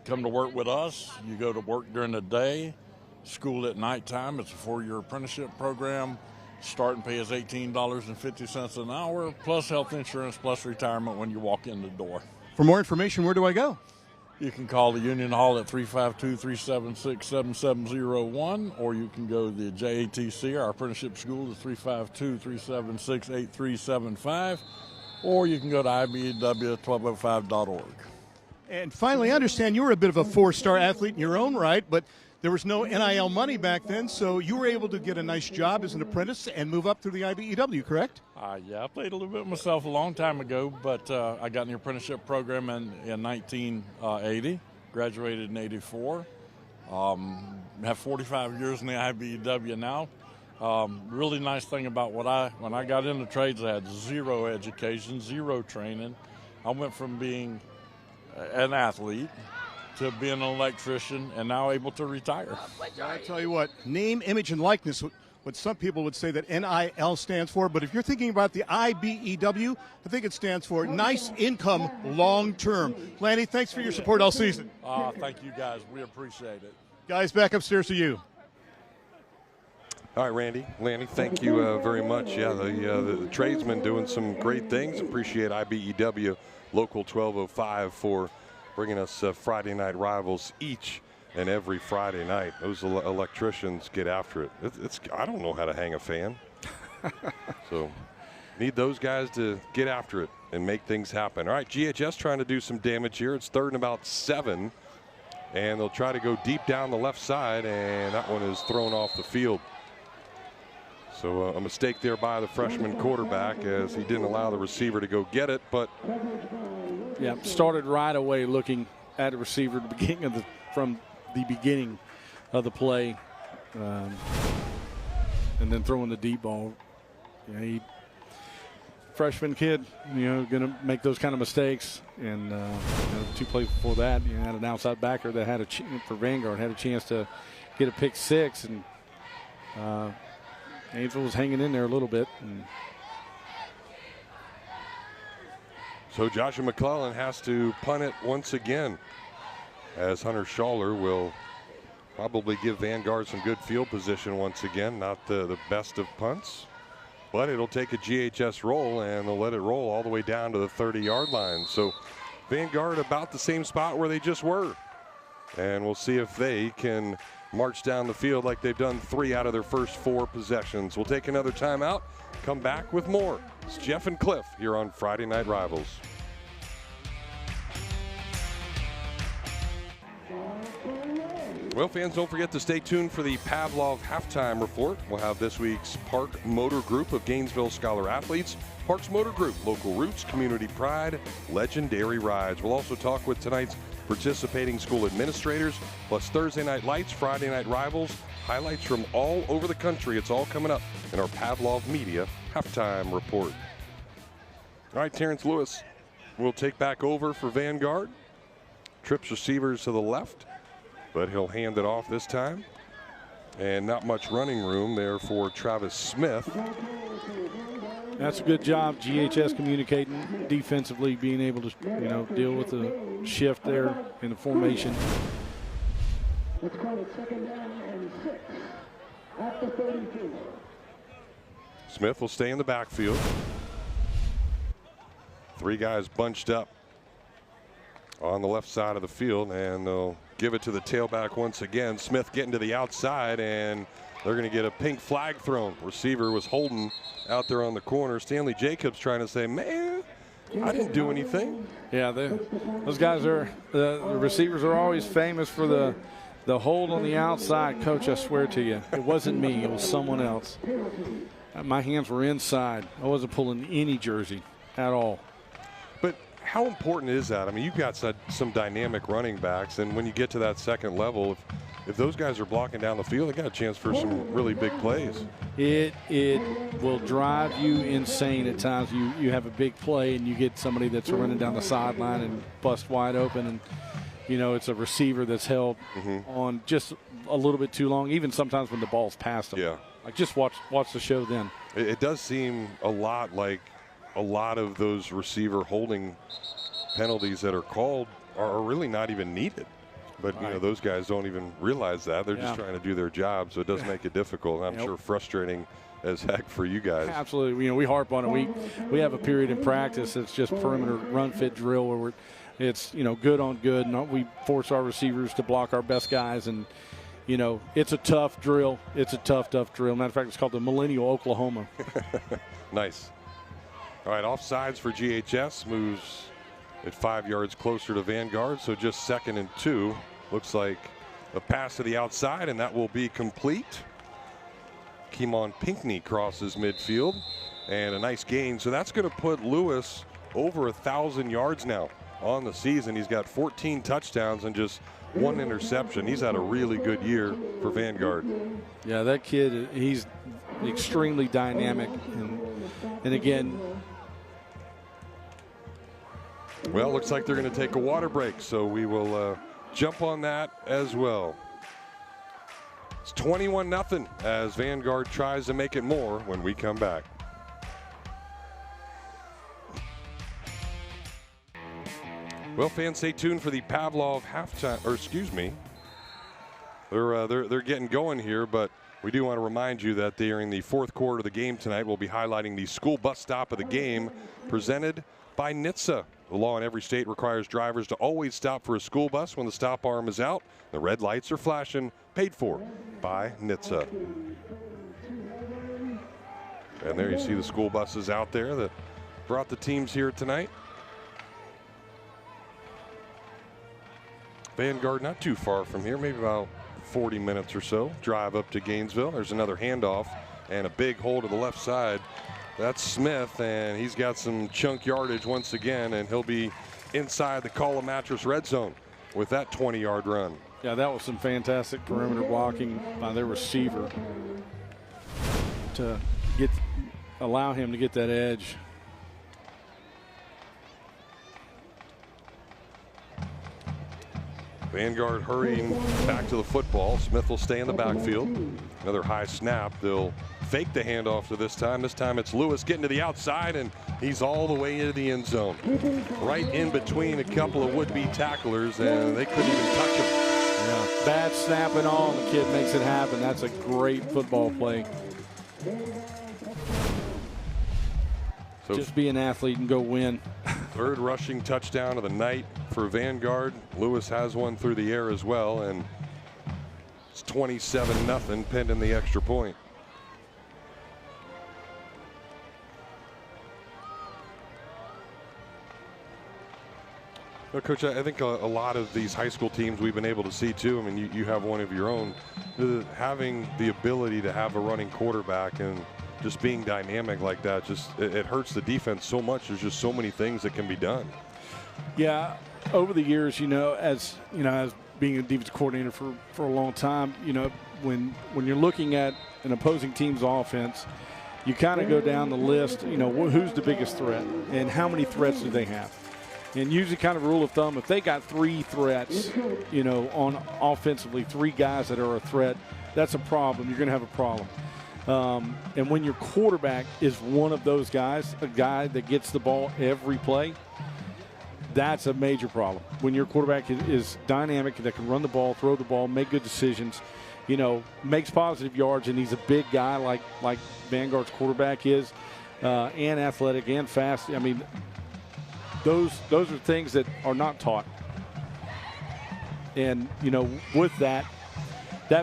to work with us. You go to work during the day, school at nighttime. It's a 4-year apprenticeship program. Starting pay is $18.50 an hour, plus health insurance, plus retirement when you walk in the door. For more information, where do I go? You can call the Union Hall at 352-376-7701, or you can go to the JATC, our apprenticeship school, at 352-376-8375, or you can go to IBEW1205.org. And finally, I understand you were a bit of a 4-star athlete in your own right, but there was no NIL money back then, so you were able to get a nice job as an apprentice and move up through the IBEW, correct? Yeah, I played a little bit myself a long time ago, but I got in the apprenticeship program in 1980, graduated in 84. Have 45 years in the IBEW now. Really nice thing about when I got into trades, I had zero education, zero training. I went from being an athlete to being an electrician and now able to retire. I tell you what, name, image, and likeness, what some people would say that NIL stands for, but if you're thinking about the IBEW, I think it stands for nice income long term. Lanny, thanks for your support all season. Thank you guys. We appreciate it. Guys, back upstairs to you. All right, Randy, Lanny, thank you very much. Yeah, the tradesmen doing some great things. Appreciate IBEW Local 1205 for bringing us Friday Night Rivals each and every Friday night. Those electricians get after it. I don't know how to hang a fan. So need those guys to get after it and make things happen. All right, GHS trying to do some damage here. It's 3rd and about 7. And they'll try to go deep down the left side, and that one is thrown off the field. So a mistake there by the freshman quarterback as he didn't allow the receiver to go get it. But yeah, started right away looking at the receiver at the beginning from the beginning of the play, and then throwing the deep ball. Freshman kid, going to make those kind of mistakes. And 2 plays before that, had an outside backer that had for Vanguard had a chance to get a pick 6, and Gainesville was hanging in there a little bit. And So Joshua McClellan has to punt it once again, as Hunter Schaller will probably give Vanguard some good field position once again. Not the best of punts, but it'll take a GHS roll, and they'll let it roll all the way down to the 30-yard line. So Vanguard about the same spot where they just were. And we'll see if they can march down the field like they've done 3 out of their first 4 possessions. We'll take another timeout, come back with more. It's Jeff and Cliff here on Friday Night Rivals. Well, fans, don't forget to stay tuned for the Pavlov halftime report. We'll have this week's Park Motor Group of Gainesville Scholar Athletes. Parks Motor Group, local roots, community pride, legendary rides. We'll also talk with tonight's participating school administrators, plus Thursday Night Lights, Friday Night Rivals, highlights from all over the country. It's all coming up in our Pavlov Media halftime report. All right, Terrence Lewis will take back over for Vanguard. Trips receivers to the left, but he'll hand it off this time. And not much running room there for Travis Smith. That's a good job, GHS communicating defensively, being able to, deal with the shift there in the formation. Let's call it 2nd down and 6 at the 32. Smith will stay in the backfield. 3 guys bunched up on the left side of the field, and they'll give it to the tailback once again. Smith getting to the outside, and they're going to get a pink flag thrown. Receiver was holding out there on the corner. Stanley Jacobs trying to say, man, I didn't do anything. Yeah, those guys are, the receivers are always famous for the hold on the outside. Coach, I swear to you, it wasn't me. It was someone else. My hands were inside. I wasn't pulling any jersey at all. But how important is that? I mean, you've got some dynamic running backs, and when you get to that second level, if those guys are blocking down the field, they got a chance for some really big plays. It will drive you insane at times. You have a big play and you get somebody that's running down the sideline and bust wide open, and it's a receiver that's held on just a little bit too long, even sometimes when the ball's past them. Yeah. Like, just watch the show then. It does seem a lot like a lot of those receiver holding penalties that are called are really not even needed. But, those guys don't even realize that. They're just trying to do their job, so it does make it difficult. And I'm sure frustrating as heck for you guys. Absolutely. We harp on it. We have a period in practice that's just perimeter run fit drill where it's good on good, and we force our receivers to block our best guys. And, it's a tough drill. It's a tough drill. Matter of fact, it's called the Millennial Oklahoma. Nice. All right, offsides for GHS, moves at 5 yards closer to Vanguard, so just 2nd and 2. Looks like a pass to the outside, and that will be complete. Keemon Pinckney crosses midfield, and a nice gain. So that's going to put Lewis over 1,000 yards now on the season. He's got 14 touchdowns and just 1 interception. He's had a really good year for Vanguard. Yeah, that kid, he's extremely dynamic. And again, well, looks like they're going to take a water break, so we will jump on that as well. It's 21-0 as Vanguard tries to make it more when we come back. Well, fans, stay tuned for the Pavlov halftime, or excuse me. They're getting going here, but we do want to remind you that during the 4th quarter of the game tonight, we'll be highlighting the school bus stop of the game presented by NHTSA. The law in every state requires drivers to always stop for a school bus when the stop arm is out. The red lights are flashing, paid for by NHTSA. And there you see the school buses out there that brought the teams here tonight. Vanguard not too far from here, maybe about 40 minutes or so. Drive up to Gainesville. There's another handoff and a big hole to the left side. That's Smith, and he's got some chunk yardage once again, and he'll be inside the Call a Mattress red zone with that 20-yard run. Yeah, that was some fantastic perimeter blocking by their receiver to allow him to get that edge. Vanguard hurrying back to the football. Smith will stay in the backfield. Another high snap. They'll fake the handoff to this time. This time it's Lewis getting to the outside, and he's all the way into the end zone. Right in between a couple of would-be tacklers, and they couldn't even touch him. Yeah, bad snap and all, the kid makes it happen. That's a great football play. So just be an athlete and go win. Third rushing touchdown of the night for Vanguard. Lewis has one through the air as well, and it's 27-0 pending the extra point. Well, Coach, I think a lot of these high school teams we've been able to see too. I mean, you have one of your own. Having the ability to have a running quarterback and just being dynamic like that, it hurts the defense so much. There's just so many things that can be done. Yeah, over the years, as being a defensive coordinator for a long time, when you're looking at an opposing team's offense, you kind of go down the list. Who's the biggest threat and how many threats do they have? And usually, kind of rule of thumb, if they got 3 threats, on offensively, 3 guys that are a threat, that's a problem. You're going to have a problem. And when your quarterback is one of those guys, a guy that gets the ball every play, that's a major problem. When your quarterback is dynamic, that can run the ball, throw the ball, make good decisions, makes positive yards, and he's a big guy like Vanguard's quarterback is, and athletic and fast. I mean, those are things that are not taught. And, with that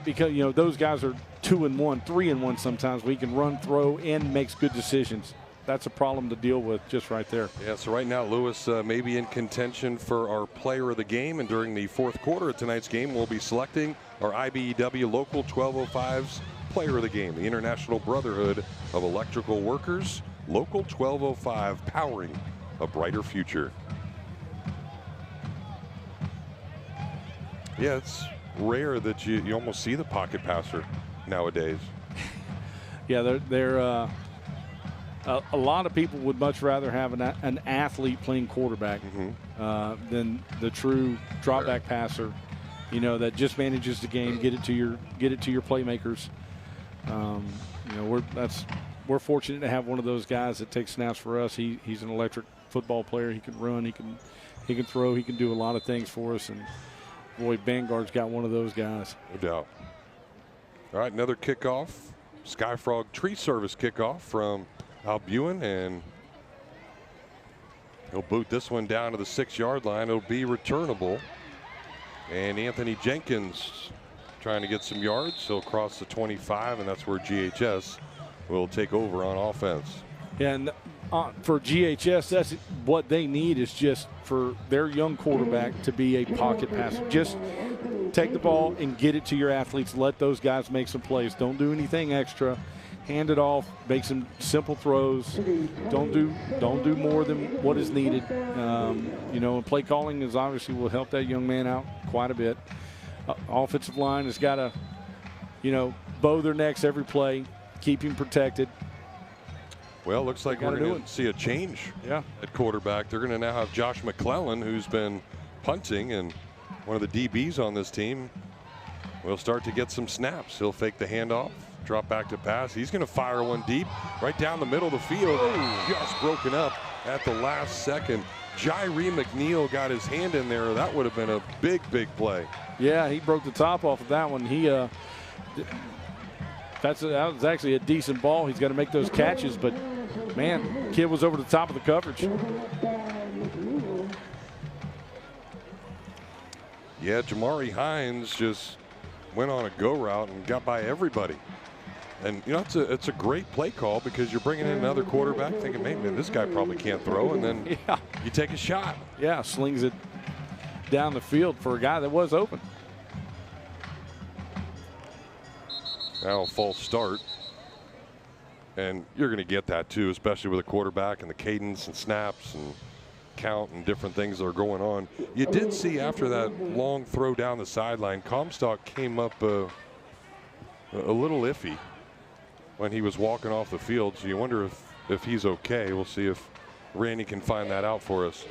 because, those guys are 2-1, 3-1 sometimes. We can run, throw, and makes good decisions. That's a problem to deal with just right there. Yeah, so right now Lewis may be in contention for our player of the game, and during the fourth quarter of tonight's game, we'll be selecting our IBEW Local 1205's player of the game, the International Brotherhood of Electrical Workers, Local 1205, powering a brighter future. Yeah, it's rare that you almost see the pocket passer nowadays. Yeah, they're a lot of people would much rather have an athlete playing quarterback than the true drop back passer, that just manages the game, get it to your playmakers. We're fortunate to have one of those guys that takes snaps for us. He's an electric football player. He can run, he can throw, he can do a lot of things for us, and boy, Vanguard's got one of those guys. No doubt. All right, another kickoff. Skyfrog Tree Service kickoff from Albuin, and he'll boot this one down to the 6-yard line. It'll be returnable. And Anthony Jenkins trying to get some yards. He'll cross the 25, and that's where GHS will take over on offense. And for GHS, that's what they need, is just for their young quarterback to be a pocket passer. Just take the ball and get it to your athletes. Let those guys make some plays. Don't do anything extra. Hand it off. Make some simple throws. Don't do more than what is needed. And play calling is obviously will help that young man out quite a bit. Offensive line has got to, bow their necks every play, keep him protected. Well, looks like we're going to see a change at quarterback. They're going to now have Josh McClellan, who's been punting and one of the DBs on this team, will start to get some snaps. He'll fake the handoff, drop back to pass. He's going to fire one deep right down the middle of the field. Just broken up at the last second. Jairee McNeil got his hand in there. That would have been a big play. Yeah, he broke the top off of that one. That was actually a decent ball. He's got to make those catches, but man, kid was over the top of the coverage. Yeah, Jamari Hines just went on a go route and got by everybody. And it's a great play call, because you're bringing in another quarterback thinking, man, this guy probably can't throw, and then you take a shot. Yeah, slings it down the field for a guy that was open. Now a false start. And you're going to get that too, especially with a quarterback and the cadence and snaps and count and different things that are going on. You did see after that long throw down the sideline, Comstock came up a little iffy when he was walking off the field. So you wonder if he's okay. We'll see if Randy can find that out for us.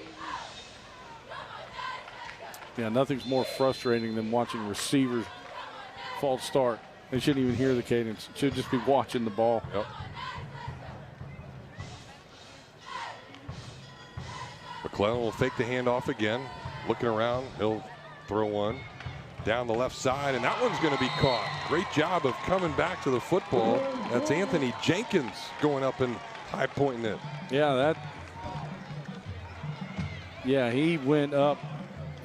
Yeah, nothing's more frustrating than watching receivers false start. They shouldn't even hear the cadence. Should just be watching the ball. Yep. McClellan will fake the handoff again. Looking around, he'll throw one down the left side, and that one's going to be caught. Great job of coming back to the football. That's Anthony Jenkins going up and high pointing it. Yeah, he went up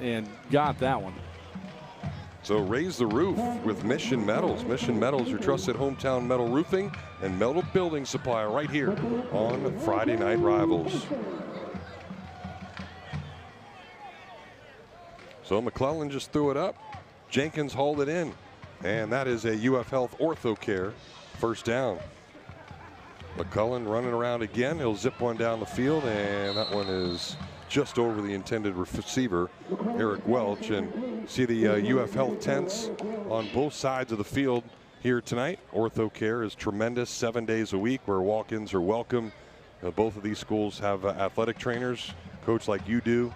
and got that one. So raise the roof with Mission Metals. Mission Metals, your trusted hometown metal roofing and metal building supplier, right here on Friday Night Rivals. So McClellan just threw it up. Jenkins hauled it in. And that is a UF Health Ortho Care first down. McClellan running around again. He'll zip one down the field, and that one is just over the intended receiver, Eric Welch. And see the UF Health tents on both sides of the field here tonight. Ortho Care is tremendous, 7 days a week where walk-ins are welcome. Both of these schools have athletic trainers, coach like you do,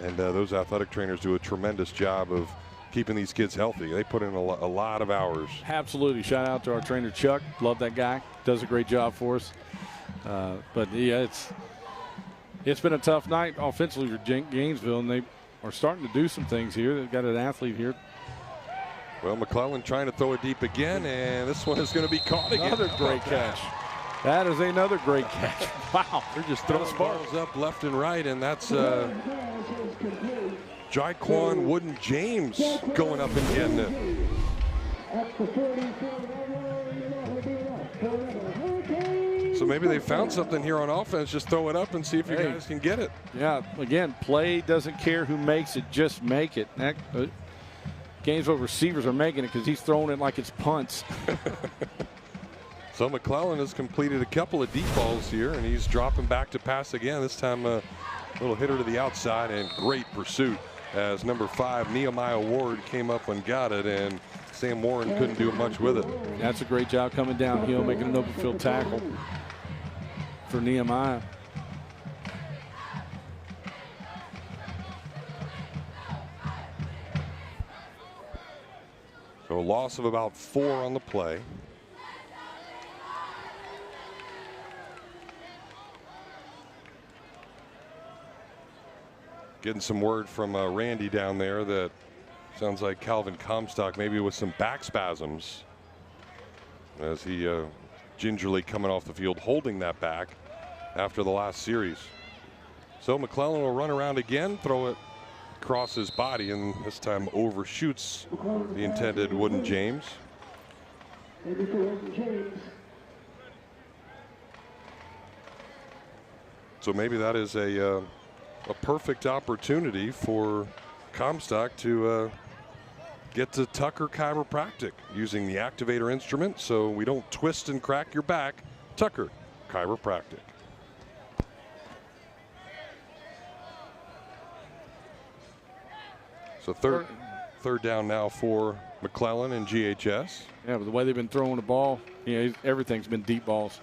and those athletic trainers do a tremendous job of keeping these kids healthy. They put in a lot of hours. Absolutely. Shout out to our trainer, Chuck. Love that guy. Does a great job for us. But yeah, it's been a tough night offensively for Gainesville, and they are starting to do some things here. They've got an athlete here. Well, McClellan trying to throw it deep again, and this one is going to be caught again. Another great catch. That is another great catch. Wow. They're just throwing balls up left and right, and that's Jaquan Wooden James going up and getting it. So maybe they found something here on offense. Just throw it up and see if you guys can get it. Yeah, again, play doesn't care who makes it, just make it. Gainesville receivers are making it because he's throwing it like it's punts. So McClellan has completed a couple of deep balls here, and he's dropping back to pass again. This time a little hitter to the outside, and great pursuit as number 5, Nehemiah Ward, came up and got it, and Sam Warren couldn't do much with it. That's a great job coming downhill, making an open field tackle for Nehemiah. So a loss of about 4 on the play. Getting some word from Randy down there that sounds like Calvin Comstock maybe with some back spasms as he gingerly coming off the field holding that back after the last series. So McClellan will run around again, throw it across his body, and this time overshoots the intended Wooden James. So maybe that is a perfect opportunity for Comstock to get to Tucker Chiropractic using the activator instrument so we don't twist and crack your back. Tucker Chiropractic. So third down now for McClellan and GHS. Yeah, but the way they've been throwing the ball, everything's been deep balls.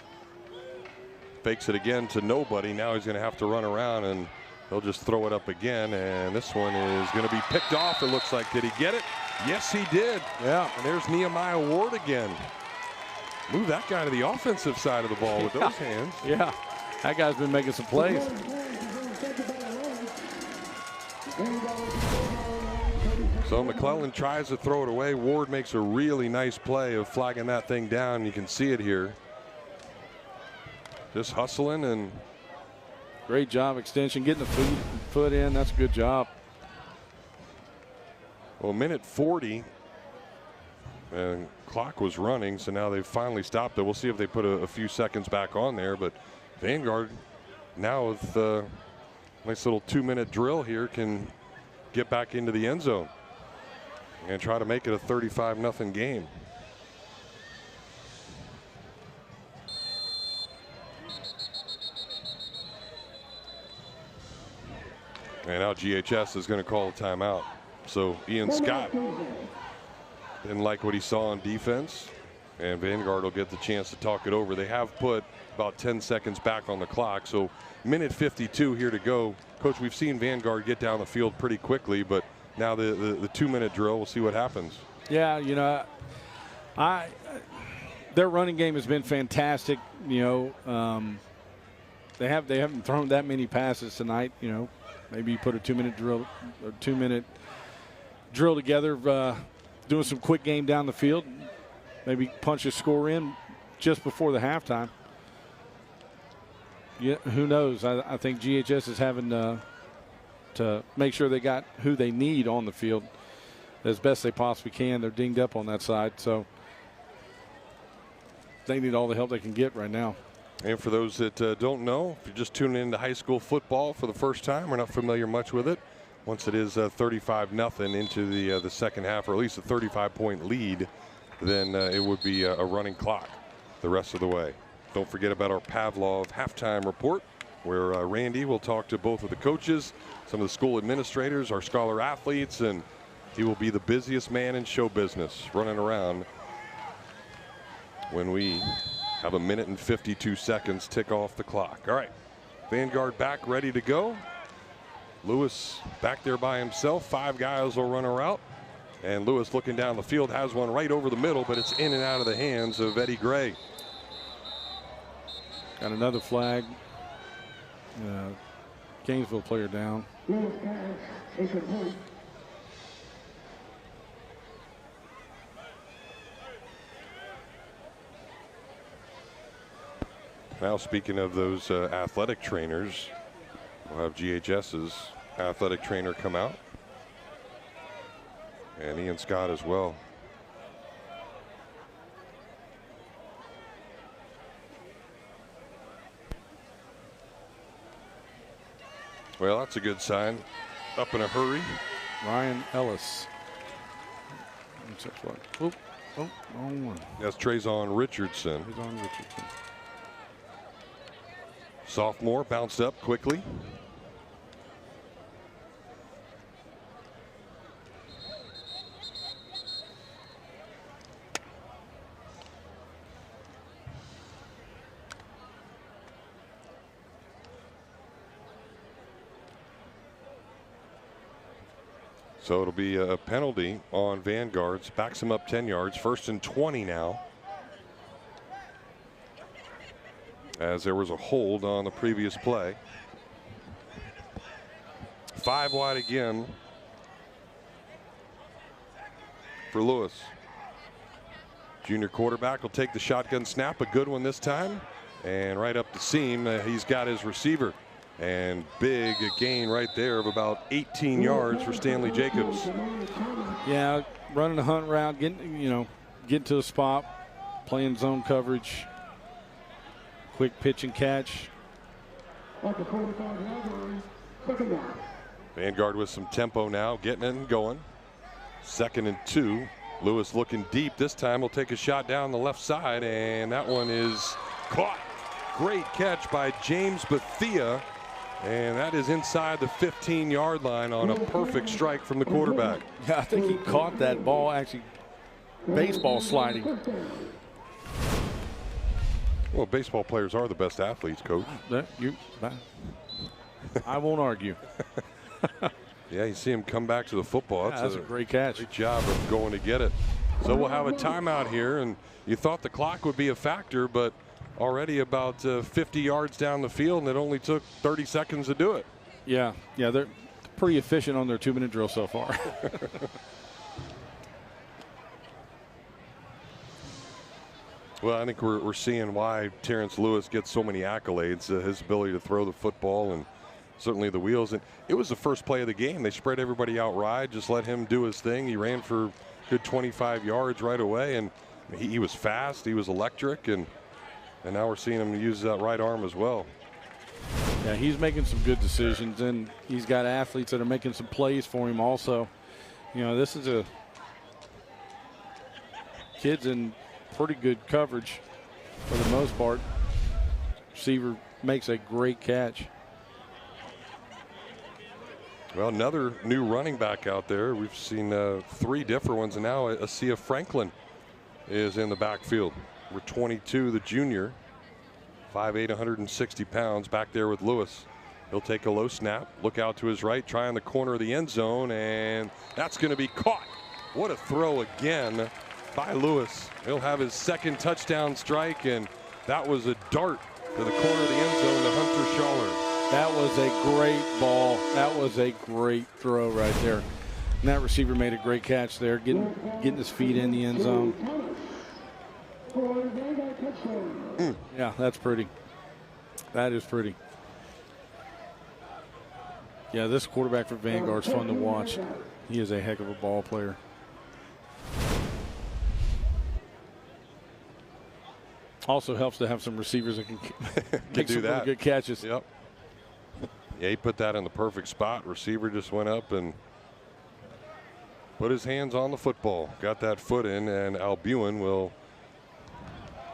Fakes it again to nobody. Now he's going to have to run around, and he'll just throw it up again, and this one is going to be picked off, it looks like. Did he get it? Yes, he did. Yeah. And there's Nehemiah Ward again. Move that guy to the offensive side of the ball with those hands. Yeah, that guy's been making some plays. So McClellan tries to throw it away. Ward makes a really nice play of flagging that thing down. You can see it here. Just hustling and great job extension, getting the foot in. That's a good job. Well, minute 40, and clock was running, so now they've finally stopped it. We'll see if they put a few seconds back on there, but Vanguard now with a nice little 2-minute drill here can get back into the end zone and try to make it a 35-0 game. And now GHS is going to call a timeout. So Ian Scott didn't like what he saw on defense, and Vanguard will get the chance to talk it over. They have put about 10 seconds back on the clock, so minute 52 here to go. Coach, we've seen Vanguard get down the field pretty quickly, but now the 2-minute drill, we'll see what happens. Yeah, Their running game has been fantastic. You know, they haven't thrown that many passes tonight. You know, maybe you put a 2-minute drill or 2-minute drill together, doing some quick game down the field, maybe punch a score in just before the halftime. Yeah, who knows? I think GHS is having to make sure they got who they need on the field as best they possibly can. They're dinged up on that side, so they need all the help they can get right now. And for those that don't know, if you're just tuning into high school football for the first time, we're not familiar much with it. Once it is 35-0 into the second half, or at least a 35-point lead, then it would be a running clock the rest of the way. Don't forget about our Pavlov halftime report, where Randy will talk to both of the coaches, some of the school administrators, our scholar athletes, and he will be the busiest man in show business running around when we have 1 minute and 52 seconds tick off the clock. All right, Vanguard back ready to go. Lewis back there by himself. 5 guys will run a route. And Lewis, looking down the field, has one right over the middle, but it's in and out of the hands of Eddie Gray. Got another flag. Gainesville player down. Now, speaking of those athletic trainers, we'll have GHS's athletic trainer come out. And Ian Scott as well. Well, that's a good sign. Up in a hurry. Ryan Ellis. Oh, wrong one. That's Trayvon Richardson. Trayvon Richardson. Sophomore bounced up quickly. So it'll be a penalty on Vanguard's. Backs him up 10 yards. 1st and 20 now, as there was a hold on the previous play. 5 wide again for Lewis. Junior quarterback will take the shotgun snap. A good one this time. And right up the seam, he's got his receiver. And big gain right there of about 18 yards for Stanley Jacobs. Yeah, running a hunt route, getting to a spot, playing zone coverage, quick pitch and catch. Vanguard with some tempo now, getting it and going. 2nd and 2. Lewis looking deep. This time he'll take a shot down the left side, and that one is caught. Great catch by James Bethea. And that is inside the 15-yard line on a perfect strike from the quarterback. Yeah, I think he caught that ball actually baseball sliding. Well, baseball players are the best athletes, Coach. I won't argue. Yeah, you see him come back to the football. That's a great catch. Great job of going to get it. So we'll have a timeout here, and you thought the clock would be a factor, but already about 50 yards down the field, and it only took 30 seconds to do it. Yeah, they're pretty efficient on their 2-minute drill so far. Well, I think we're seeing why Terrence Lewis gets so many accolades, his ability to throw the football and certainly the wheels. And it was the first play of the game. They spread everybody out wide, just let him do his thing. He ran for a good 25 yards right away, and he was fast, he was electric, and now we're seeing him use that right arm as well. Yeah, he's making some good decisions, and he's got athletes that are making some plays for him also. You know, this is a kid's in pretty good coverage for the most part. Receiver makes a great catch. Well, another new running back out there. We've seen 3 different ones, and now Asia Franklin is in the backfield. Number 22, the junior, 5'8", 160 pounds, back there with Lewis. He'll take a low snap, look out to his right, try on the corner of the end zone, and that's going to be caught. What a throw again by Lewis. He'll have his second touchdown strike, and that was a dart to the corner of the end zone to Hunter Schaller. That was a great ball. That was a great throw right there. And that receiver made a great catch there, getting his feet in the end zone. Yeah, that's pretty. That is pretty. Yeah, this quarterback for Vanguard's fun to watch. He is a heck of a ball player. Also helps to have some receivers that can make some really good catches. Yep. Yeah, he put that in the perfect spot. Receiver just went up and put his hands on the football. Got that foot in, and Albuin will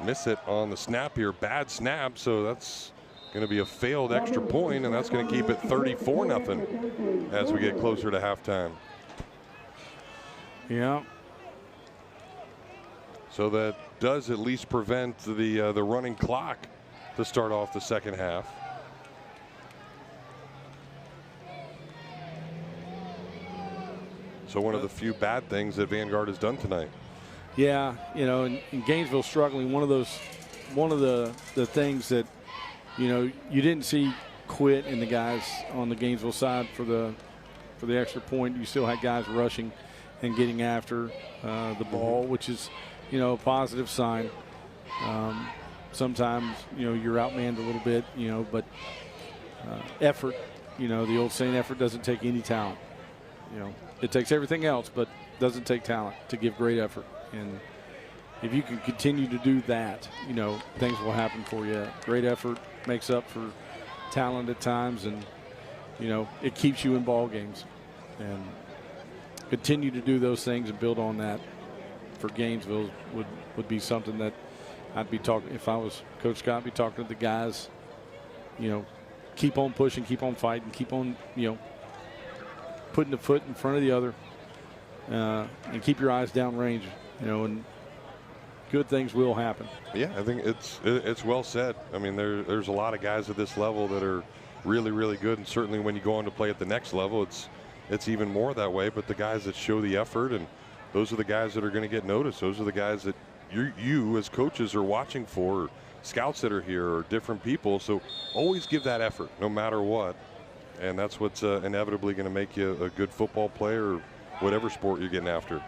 miss it on the snap here. Bad snap, so that's going to be a failed extra point, and that's going to keep it 34-0 as we get closer to halftime. Yeah. So that does at least prevent the running clock to start off the second half. So one of the few bad things that Vanguard has done tonight. Yeah, you know, and Gainesville struggling. One of the things that, you know, you didn't see quit in the guys on the Gainesville side for the extra point. You still had guys rushing and getting after the ball, which is, you know, a positive sign. Sometimes, you know, you're outmanned a little bit, you know, but effort, you know, the old saying, effort doesn't take any talent. You know, it takes everything else, but doesn't take talent to give great effort. And if you can continue to do that, you know, things will happen for you. Great effort makes up for talent at times, and, you know, it keeps you in ball games. And continue to do those things and build on that for Gainesville would be something that I'd be talking, if I was Coach Scott, I'd be talking to the guys, you know, keep on pushing, keep on fighting, keep on, you know, putting the foot in front of the other, and keep your eyes downrange, you know, and good things will happen. Yeah, I think it's well said. I mean, there's a lot of guys at this level that are really, really good, and certainly when you go on to play at the next level, it's even more that way. But the guys that show the effort, and those are the guys that are going to get noticed. Those are the guys that you as coaches are watching for, scouts that are here, or different people. So always give that effort, no matter what. And that's what's inevitably going to make you a good football player, or whatever sport you're getting after.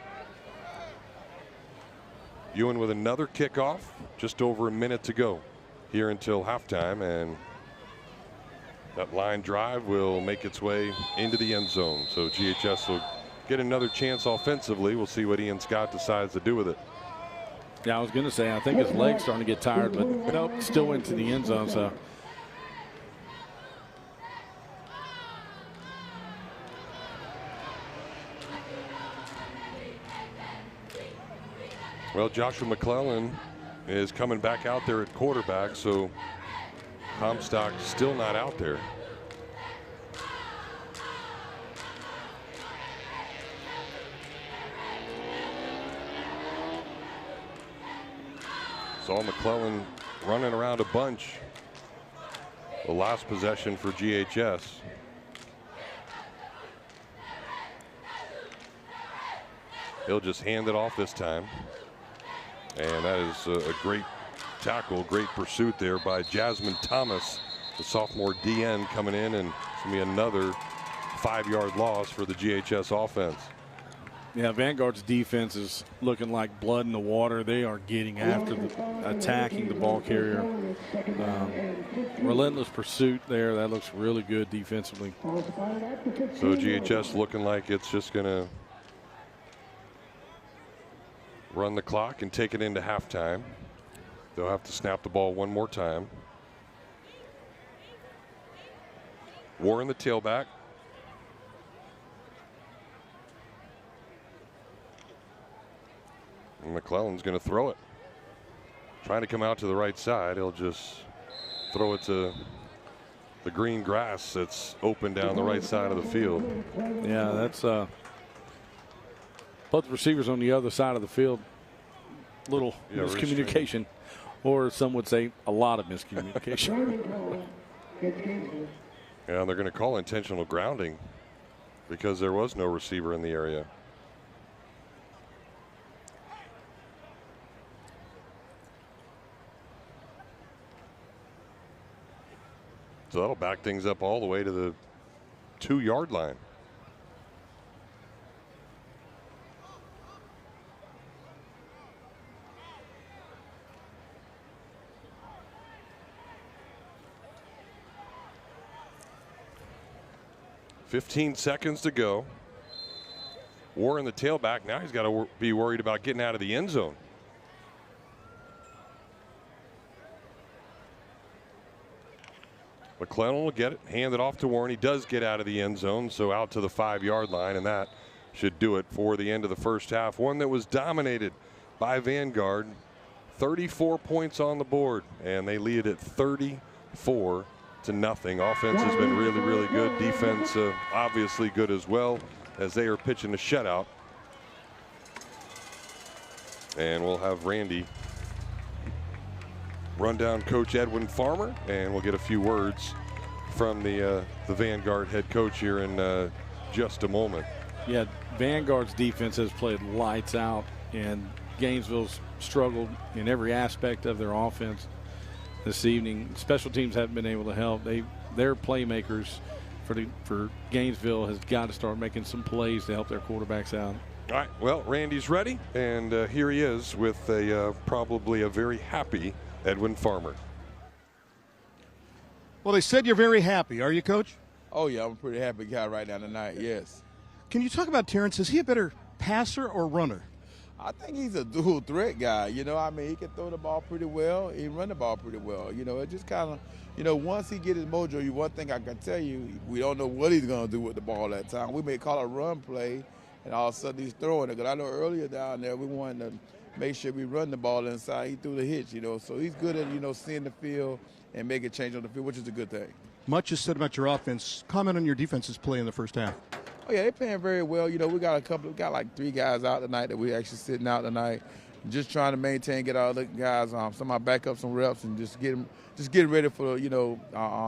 Ewan with another kickoff, just over a minute to go here until halftime, and that line drive will make its way into the end zone. So GHS will get another chance offensively. We'll see what Ian Scott decides to do with it. Yeah, I was going to say, I think his leg's starting to get tired, but nope, still into the end zone. So. Well, Joshua McClellan is coming back out there at quarterback, so Comstock still not out there. Saw McClellan running around a bunch the last possession for GHS. He'll just hand it off this time. And that is a great tackle, great pursuit there by Jasmine Thomas, the sophomore DN coming in, and it's going to be another 5-yard loss for the GHS offense. Yeah, Vanguard's defense is looking like blood in the water. They are getting after attacking the ball carrier. Relentless pursuit there. That looks really good defensively. So GHS looking like it's just going to run the clock and take it into halftime. They'll have to snap the ball one more time. Warren, the tailback. And McClellan's going to throw it. Trying to come out to the right side. He'll just throw it to the green grass that's open down the right side of the field. Yeah, that's both receivers on the other side of the field. Little miscommunication, or some would say a lot of miscommunication. Yeah, they're going to call intentional grounding because there was no receiver in the area. So that'll back things up all the way to the 2-yard line. $15 seconds to go. Warren, the tailback, now he's got to be worried about getting out of the end zone. McClellan will get it, hand it off to Warren. He does get out of the end zone, so out to the 5-yard line, and that should do it for the end of the first half. One that was dominated by Vanguard. 34 points on the board, and they lead at 34-0. Offense has been really, really good. Defense obviously good as well, as they are pitching a shutout. And we'll have Randy run down Coach Edwin Farmer, and we'll get a few words from the Vanguard head coach here in just a moment. Yeah, Vanguard's defense has played lights out, and Gainesville's struggled in every aspect of their offense this evening. Special teams haven't been able to help. Their playmakers for Gainesville has got to start making some plays to help their quarterbacks out. All right, well, Randy's ready, and here he is with probably a very happy Edwin Farmer. Well, they said you're very happy. Are you, Coach? Oh, yeah, I'm a pretty happy guy right now tonight, yes. Can you talk about Terrence? Is he a better passer or runner? I think he's a dual threat guy. You know, I mean, he can throw the ball pretty well. He can run the ball pretty well. You know, it just kind of, you know, once he get his mojo, one thing I can tell you, we don't know what he's going to do with the ball that time. We may call a run play, and all of a sudden he's throwing it. Because I know earlier down there we wanted to make sure we run the ball inside. He threw the hitch, you know. So he's good at, you know, seeing the field and making change on the field, which is a good thing. Much is said about your offense. Comment on your defense's play in the first half. Oh, yeah, they're playing very well. You know, we got like 3 guys out tonight that we actually sitting out tonight, just trying to maintain, get all the guys, some of my backup some reps, and just get ready for, you know,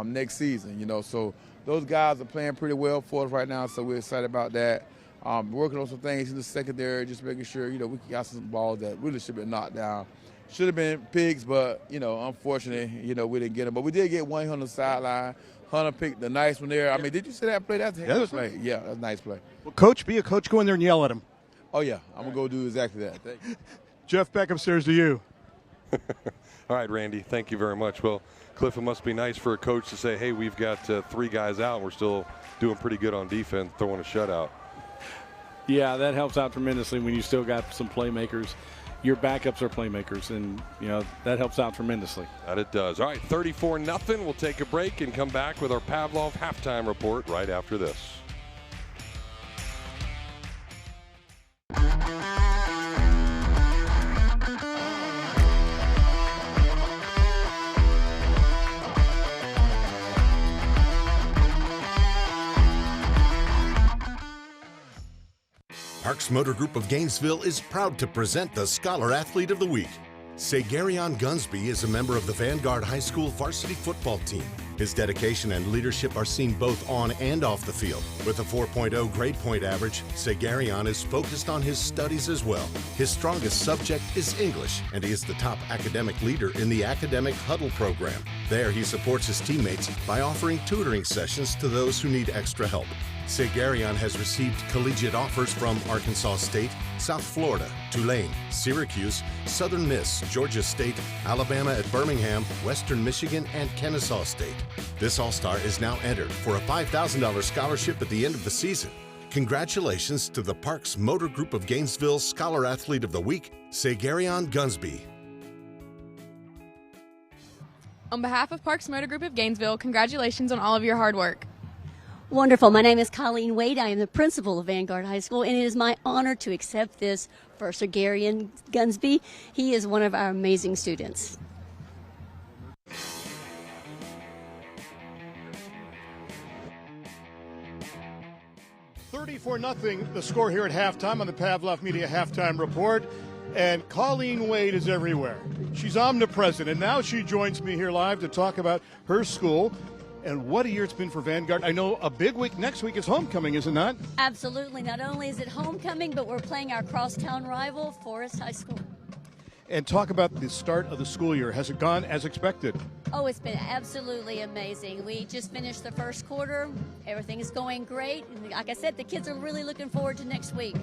next season. You know, so those guys are playing pretty well for us right now, so we're excited about that. Working on some things in the secondary, just making sure, you know, we got some balls that really should have been knocked down. Should have been pigs, but, you know, unfortunately, you know, we didn't get them. But we did get one on the sideline. Hunter picked the nice one there. I mean, did you see that play? That's a good play. Yeah, that's a nice play. Well, Coach, be a coach. Go in there and yell at him. Oh, yeah. I'm going to go do exactly that. Thank you. Jeff, back upstairs to you. All right, Randy, thank you very much. Well, Cliff, it must be nice for a coach to say, hey, we've got 3 guys out, and we're still doing pretty good on defense, throwing a shutout. Yeah, that helps out tremendously when you still got some playmakers. Your backups are playmakers, and, you know, that helps out tremendously. That it does. All right, 34-0. We'll take a break and come back with our Pavlov halftime report right after this. Parks Motor Group of Gainesville is proud to present the Scholar Athlete of the Week. Segarion Gunsby is a member of the Vanguard High School varsity football team. His dedication and leadership are seen both on and off the field. With a 4.0 grade point average, Segarion is focused on his studies as well. His strongest subject is English, and he is the top academic leader in the Academic Huddle program. There, he supports his teammates by offering tutoring sessions to those who need extra help. Segarion has received collegiate offers from Arkansas State, South Florida, Tulane, Syracuse, Southern Miss, Georgia State, Alabama at Birmingham, Western Michigan, and Kennesaw State. This All-Star is now entered for a $5,000 scholarship at the end of the season. Congratulations to the Parks Motor Group of Gainesville Scholar Athlete of the Week, Segarion Gunsby. On behalf of Parks Motor Group of Gainesville, congratulations on all of your hard work. Wonderful. My name is Colleen Wade. I am the principal of Vanguard High School, and it is my honor to accept this for Segarion Gunsby. He is one of our amazing students. $34-0, the score here at halftime on the Pavlov Media Halftime Report. And Colleen Wade is everywhere. She's omnipresent, and now she joins me here live to talk about her school. And what a year it's been for Vanguard. I know a big week next week is homecoming, is it not? Absolutely. Not only is it homecoming, but we're playing our crosstown rival, Forest High School. and talk about the start of the school year. Has it gone as expected? Oh, it's been absolutely amazing. We just finished the first quarter. Everything is going great. And like I said, the kids are really looking forward to next week.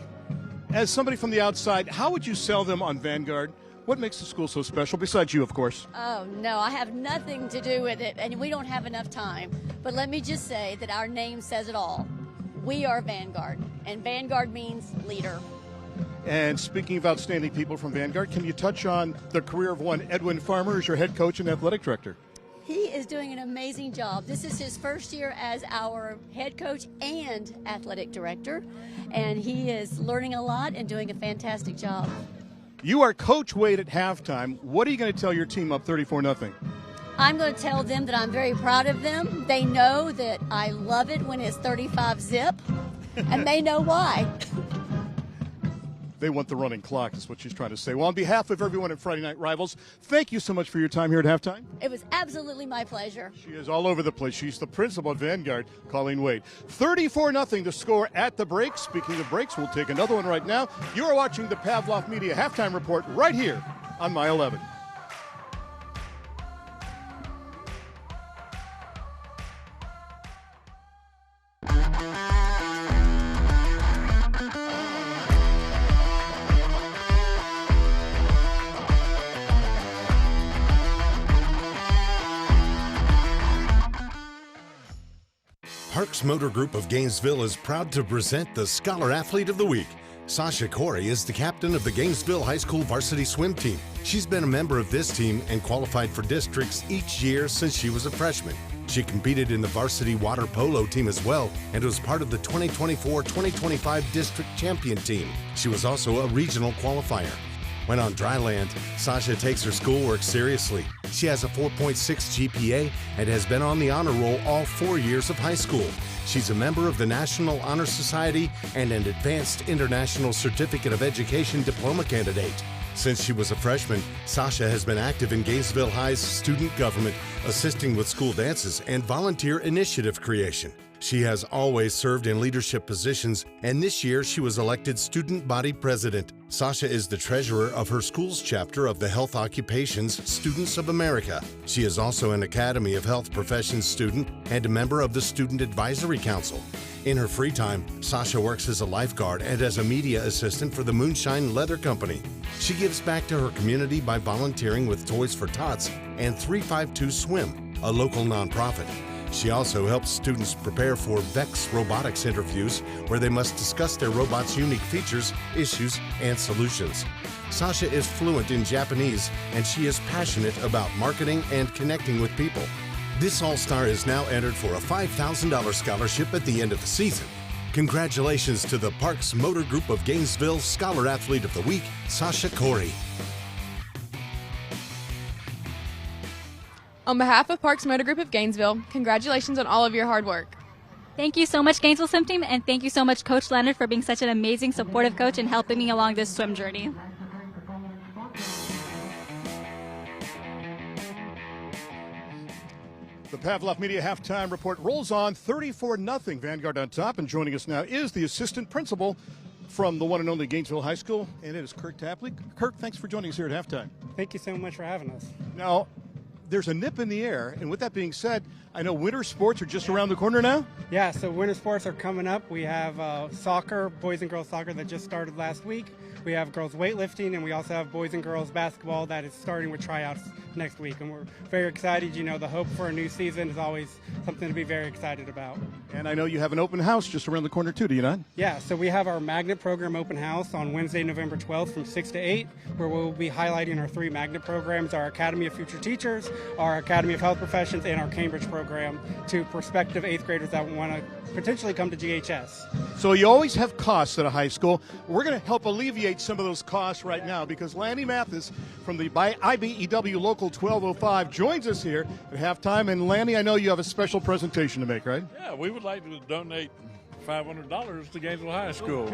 As somebody from the outside, how would you sell them on Vanguard? What makes the school so special, besides you, of course? Oh, no, I have nothing to do with it, and we don't have enough time. But let me just say that our name says it all. We are Vanguard, and Vanguard means leader. And speaking of outstanding people from Vanguard, can you touch on the career of one Edwin Farmer as your head coach and athletic director? He is doing an amazing job. This is his first year as our head coach and athletic director, and he is learning a lot and doing a fantastic job. You are Coach Wade at halftime. What are you going to tell your team up 34-0? I'm going to tell them that I'm very proud of them. They know that I love it when it's 35 zip, and they know why. They want the running clock, is what she's trying to say. Well, on behalf of everyone at Friday Night Rivals, thank you so much for your time here at halftime. It was absolutely my pleasure. She is all over the place. She's the principal at Vanguard, Colleen Wade. 34-0 to score at the break. Speaking of breaks, we'll take another one right now. You are watching the Pavlov Media Halftime Report right here on My 11. Parks Motor Group of Gainesville is proud to present the Scholar Athlete of the Week. Sasha Corey is the captain of the Gainesville High School varsity swim team. She's been a member of this team and qualified for districts each year since she was a freshman. She competed in the varsity water polo team as well and was part of the 2024-2025 district champion team. She was also a regional qualifier. When on dry land, Sasha takes her schoolwork seriously. She has a 4.6 GPA and has been on the honor roll all 4 years of high school. She's a member of the National Honor Society and an Advanced International Certificate of Education diploma candidate. Since she was a freshman, Sasha has been active in Gainesville High's student government, assisting with school dances and volunteer initiative creation. She has always served in leadership positions, and this year she was elected student body president. Sasha is the treasurer of her school's chapter of the Health Occupations Students of America. She is also an Academy of Health Professions student and a member of the Student Advisory Council. In her free time, Sasha works as a lifeguard and as a media assistant for the Moonshine Leather Company. She gives back to her community by volunteering with Toys for Tots and 352 Swim, a local nonprofit. She also helps students prepare for VEX robotics interviews, where they must discuss their robot's unique features, issues, and solutions. Sasha is fluent in Japanese, and she is passionate about marketing and connecting with people. This All-Star is now entered for a $5,000 scholarship at the end of the season. Congratulations to the Parks Motor Group of Gainesville Scholar Athlete of the Week, Sasha Corey. On behalf of Parks Motor Group of Gainesville, congratulations on all of your hard work. Thank you so much, Gainesville Swim Team, and thank you so much, Coach Leonard, for being such an amazing, supportive coach and helping me along this swim journey. The Pavlov Media Halftime Report rolls on 34-0. Vanguard on top, and joining us now is the assistant principal from the one and only Gainesville High School, and it is Kirk Tapley. Kirk, thanks for joining us here at halftime. Thank you so much for having us. Now, there's a nip in the air, and with that being said, I know winter sports are just around the corner now. Yeah, so winter sports are coming up. We have soccer, boys and girls soccer that just started last week. We have girls weightlifting, and we also have boys and girls basketball that is starting with tryouts next week. And we're very excited. You know, the hope for a new season is always something to be very excited about. And I know you have an open house just around the corner too, do you not? Yeah, so we have our Magnet Program open house on Wednesday, November 12th from 6 to 8, where we'll be highlighting our 3 Magnet programs, our Academy of Future Teachers, our Academy of Health Professions, and our Cambridge program to prospective 8th graders that want to potentially come to GHS. So you always have costs at a high school. We're going to help alleviate some of those costs right now because Lanny Mathis from the IBEW Local 1205 joins us here at halftime. And Lanny, I know you have a special presentation to make, right? Yeah, we would like to donate $500 to Gainesville High School.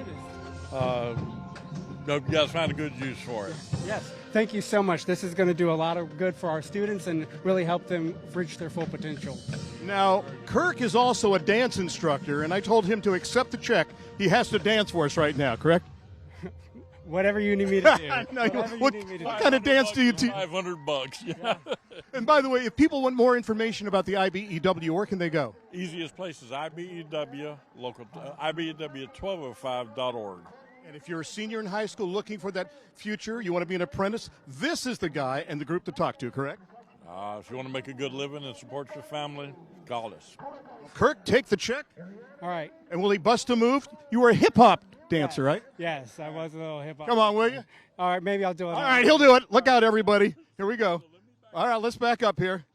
Hope you guys find a good use for it. Yes, thank you so much. This is going to do a lot of good for our students and really help them reach their full potential. Now, Kirk is also a dance instructor, and I told him to accept the check. He has to dance for us right now, correct? Whatever you need me to do. No, Whatever what you need me to what do. kind of dance do you teach? $500. Yeah. And by the way, if people want more information about the IBEW, where can they go? Easiest place is IBEW, local, IBEW1205.org. And if you're a senior in high school looking for that future, you want to be an apprentice, this is the guy and the group to talk to, correct? If you want to make a good living and support your family, call us. Kirk, take the check. All right. And will he bust a move? You were a hip-hop dancer, right? Yes, I was a little hip-hop. Come on, will you? All right, maybe I'll do it. All right, he'll do it. Look out, everybody. Here we go. All right, let's back up here.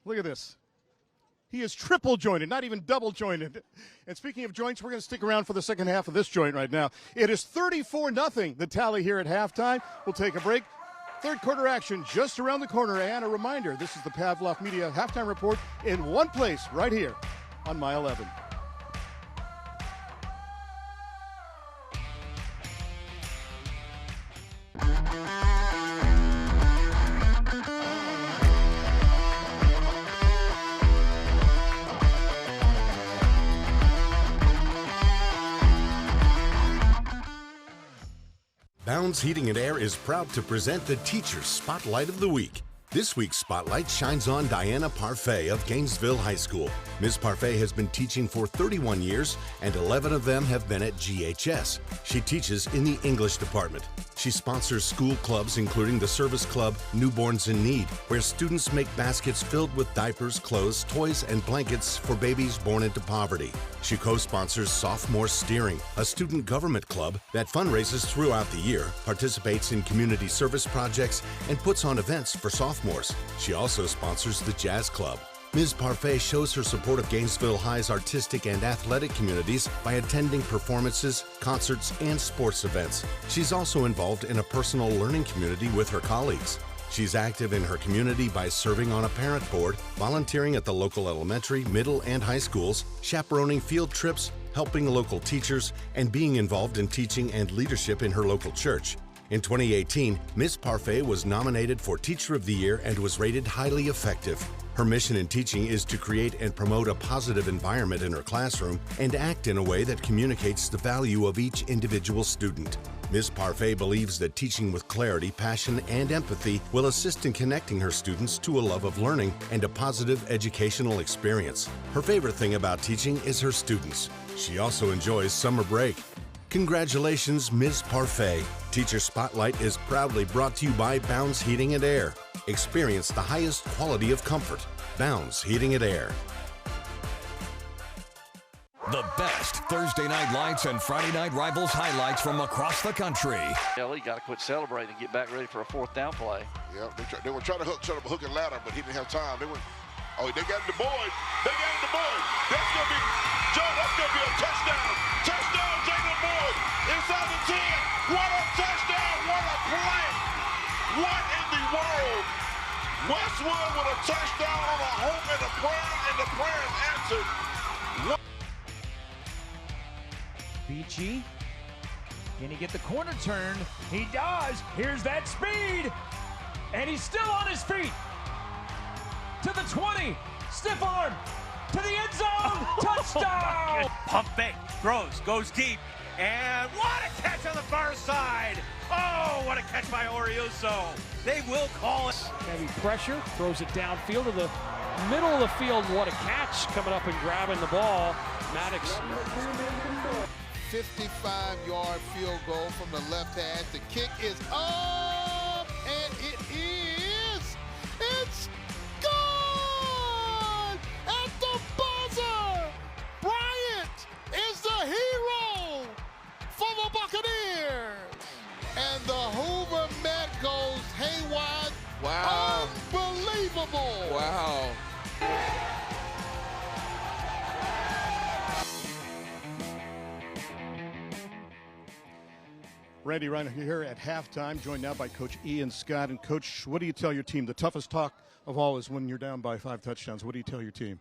Look at this. He is triple jointed, not even double jointed. And speaking of joints, we're going to stick around for the second half of this joint right now. It is 34-0, the tally here at halftime. We'll take a break. Third quarter action just around the corner. And a reminder, this is the Pavlov Media Halftime Report in one place right here on My 11. Bounds Heating and Air is proud to present the Teacher's Spotlight of the Week. This week's spotlight shines on Diana Parfait of Gainesville High School. Ms. Parfait has been teaching for 31 years, and 11 of them have been at GHS. She teaches in the English department. She sponsors school clubs, including the Service Club Newborns in Need, where students make baskets filled with diapers, clothes, toys, and blankets for babies born into poverty. She co-sponsors Sophomore Steering, a student government club that fundraises throughout the year, participates in community service projects, and puts on events for sophomores. She also sponsors the Jazz Club. Ms. Parfait shows her support of Gainesville High's artistic and athletic communities by attending performances, concerts, and sports events. She's also involved in a personal learning community with her colleagues. She's active in her community by serving on a parent board, volunteering at the local elementary, middle, and high schools, chaperoning field trips, helping local teachers, and being involved in teaching and leadership in her local church. In 2018, Ms. Parfait was nominated for Teacher of the Year and was rated highly effective. Her mission in teaching is to create and promote a positive environment in her classroom and act in a way that communicates the value of each individual student. Ms. Parfait believes that teaching with clarity, passion, and empathy will assist in connecting her students to a love of learning and a positive educational experience. Her favorite thing about teaching is her students. She also enjoys summer break. Congratulations, Ms. Parfait. Teacher Spotlight is proudly brought to you by Bounds Heating and Air. Experience the highest quality of comfort. Bounds Heating and Air. The best Thursday night lights and Friday night rivals highlights from across the country. Kelly got to quit celebrating and get back ready for a fourth down play. Yeah, they were trying to set up a hook and ladder, but he didn't have time. They got the board. They got the board. That's going to be, Joe, that's going to be a touchdown. Touchdown, Jalen Boyd. Inside the 10. What a touchdown. What a play. What in the world? Westwood with a touchdown on a hope and a prayer is answered. What? Beachy, can he get the corner turn? He does. Here's that speed. And he's still on his feet. To the 20. Stiff arm. To the end zone. Touchdown. Pump fake. Throws. Goes deep. And what a catch on the far side. Oh, what a catch by Oriuso. They will call it. Heavy pressure. Throws it downfield to the middle of the field. What a catch coming up and grabbing the ball. Maddox. 55-yard field goal from the left hash. The kick is up, and it's good at the buzzer. Bryant is the hero for the Buccaneers, and the Hoover Met goes haywire. Wow! Unbelievable! Wow! Randy Reiner here at halftime, joined now by Coach Ian Scott. And, Coach, what do you tell your team? The toughest talk of all is when you're down by 5 touchdowns. What do you tell your team?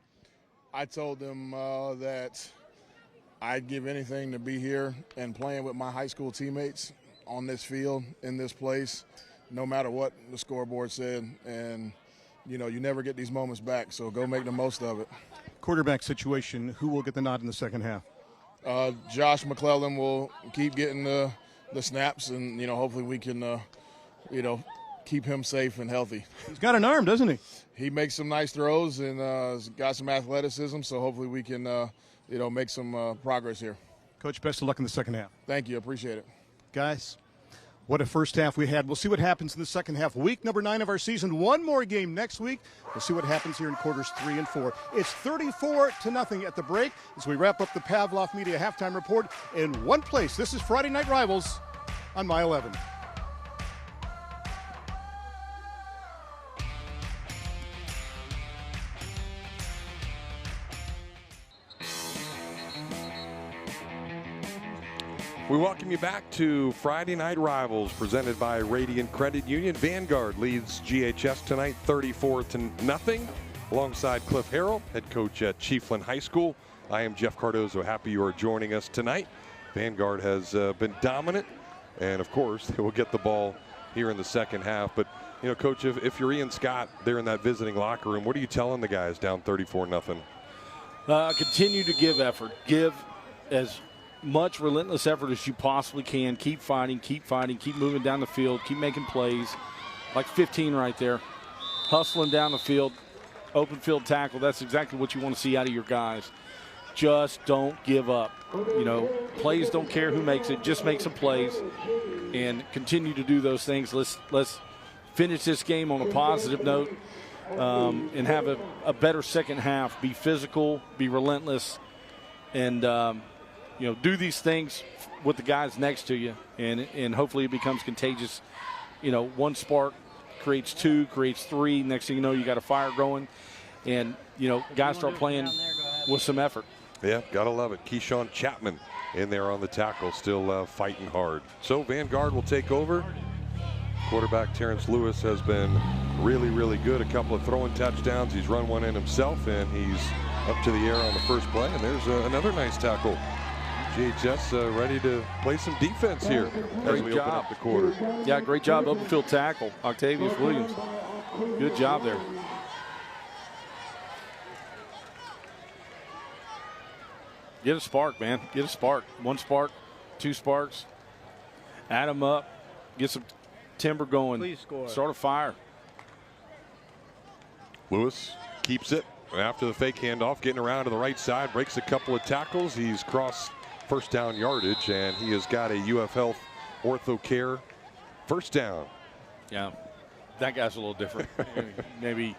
I told them that I'd give anything to be here and playing with my high school teammates on this field, in this place, no matter what the scoreboard said. And, you know, you never get these moments back, so go make the most of it. Quarterback situation, who will get the nod in the second half? Josh McClellan will keep getting the the snaps, and hopefully we can keep him safe and healthy. He's got an arm, doesn't he? He makes some nice throws and got some athleticism, so hopefully we can make some progress here. Coach, best of luck in the second half. Thank you. Appreciate it. Guys, what a first half we had. We'll see what happens in the second half. Week number 9 of our season. One more game next week. We'll see what happens here in quarters 3 and 4. It's 34-0 at the break as we wrap up the Pavlov Media halftime report in one place. This is Friday Night Rivals on My 11. We welcome you back to Friday Night Rivals, presented by Radiant Credit Union. Vanguard leads GHS tonight 34-0, alongside Cliff Harrell, head coach at Chiefland High School. I am Jeff Cardozo. Happy you are joining us tonight. Vanguard has been dominant, and of course, they will get the ball here in the second half. But, Coach, if you're Ian Scott there in that visiting locker room, what are you telling the guys down 34-0? Continue to give effort. Give as much relentless effort as you possibly can. Keep fighting, keep moving down the field, keep making plays. Like 15 right there. Hustling down the field, open field tackle. That's exactly what you want to see out of your guys. Just don't give up. Plays don't care who makes it. Just make some plays and continue to do those things. Let's finish this game on a positive note and have a better second half. Be physical, be relentless, and do these things with the guys next to you, and hopefully it becomes contagious. One spark creates 2, creates 3. Next thing you know, you got a fire going, and guys start playing with some effort. Yeah, gotta love it. Keyshawn Chapman in there on the tackle, still fighting hard. So Vanguard will take over. Quarterback Terrence Lewis has been really, really good. A couple of throwing touchdowns. He's run one in himself, and he's up to the air on the first play. And there's another nice tackle. GHS ready to play some defense here as we open up the quarter. Yeah, great job. Open field tackle, Octavius Williams. Good job there. Get a spark, man. Get a spark. 1 spark, 2 sparks. Add them up. Get some timber going. Please score. Start a fire. Lewis keeps it after the fake handoff, getting around to the right side, breaks a couple of tackles. He's crossed first down yardage, and he has got a UF Health Ortho Care first down. Yeah, that guy's a little different. maybe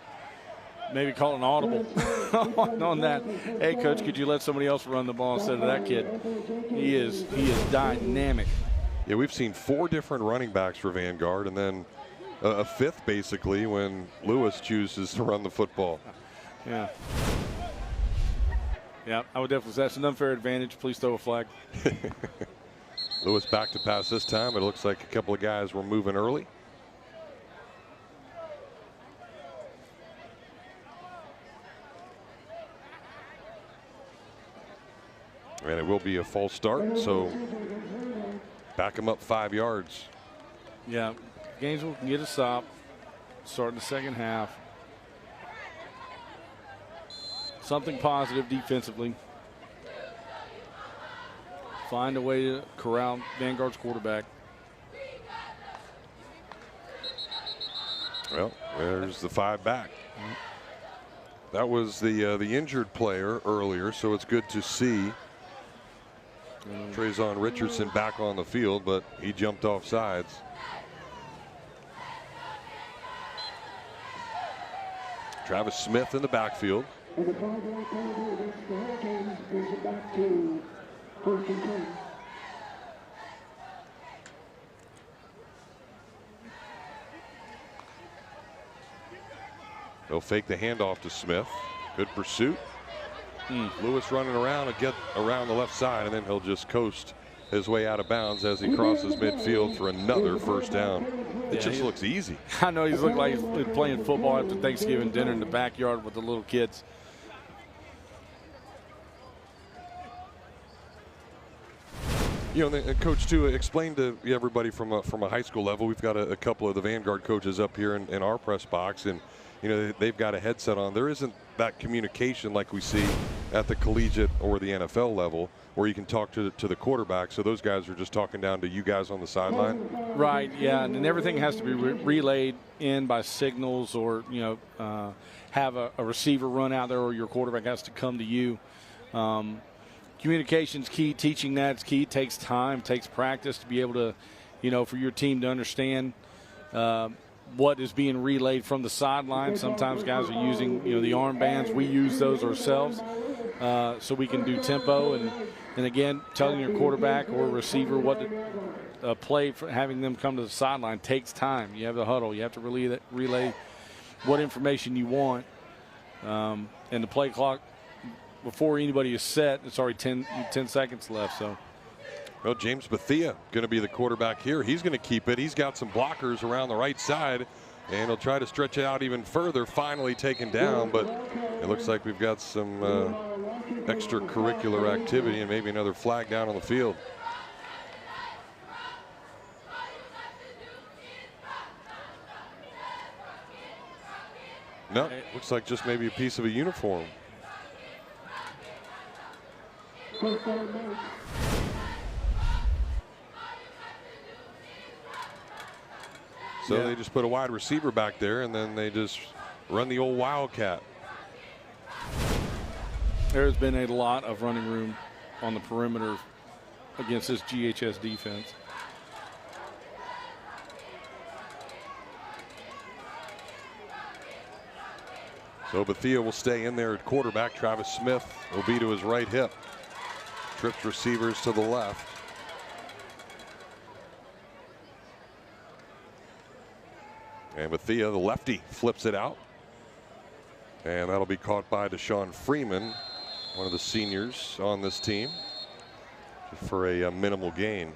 call an audible on that. Hey, Coach, could you let somebody else run the ball instead of that kid? He is dynamic. Yeah, we've seen 4 different running backs for Vanguard, and then a 5th basically when Lewis chooses to run the football. Yeah. Yeah, I would definitely say that's an unfair advantage. Please throw a flag. Lewis back to pass this time. It looks like a couple of guys were moving early. And it will be a false start, so back him up 5 yards. Yeah, Gainesville can get a stop. Start in the second half. Something positive defensively. Find a way to corral Vanguard's quarterback. Well, there's the 5 back. That was the injured player earlier, so it's good to see Trayvon Richardson back on the field, but he jumped off sides. Travis Smith in the backfield. And the call going forward against the Hurricanes brings it back to 1st and 10. They'll fake the handoff to Smith. Good pursuit. Lewis running around and get around the left side, and then he'll just coast his way out of bounds as he crosses midfield for another first down. It just looks easy. I know he's looked like he's been playing football after Thanksgiving dinner in the backyard with the little kids. You know, and Coach, too, explain to everybody from a high school level. We've got a couple of the Vanguard coaches up here in our press box, and you know they've got a headset on. There isn't that communication like we see at the collegiate or the NFL level where you can talk to the quarterback. So those guys are just talking down to you guys on the sideline. Right. Yeah, and everything has to be relayed in by signals, or have a receiver run out there, or your quarterback has to come to you. Communication's key. Teaching that's key. It takes time, takes practice to be able to, for your team to understand what is being relayed from the sideline. Sometimes guys are using, the armbands. We use those ourselves so we can do tempo. And again, telling your quarterback or receiver what to play, for having them come to the sideline takes time. You have the huddle. You have to relay what information you want. And the play clock, before anybody is set, it's already 10 seconds left. So, well, James Bethea going to be the quarterback here. He's going to keep it. He's got some blockers around the right side, and he'll try to stretch it out even further. Finally taken down, but it looks like we've got some extracurricular activity and maybe another flag down on the field. No, looks like just maybe a piece of a uniform. So they just put a wide receiver back there, and then they just run the old Wildcat. There's been a lot of running room on the perimeter against this GHS defense. So Bethea will stay in there at quarterback. Travis Smith will be to his right hip. Trips receivers to the left. And Bethea, the lefty, flips it out. And that'll be caught by Deshaun Freeman, one of the seniors on this team, for a minimal gain.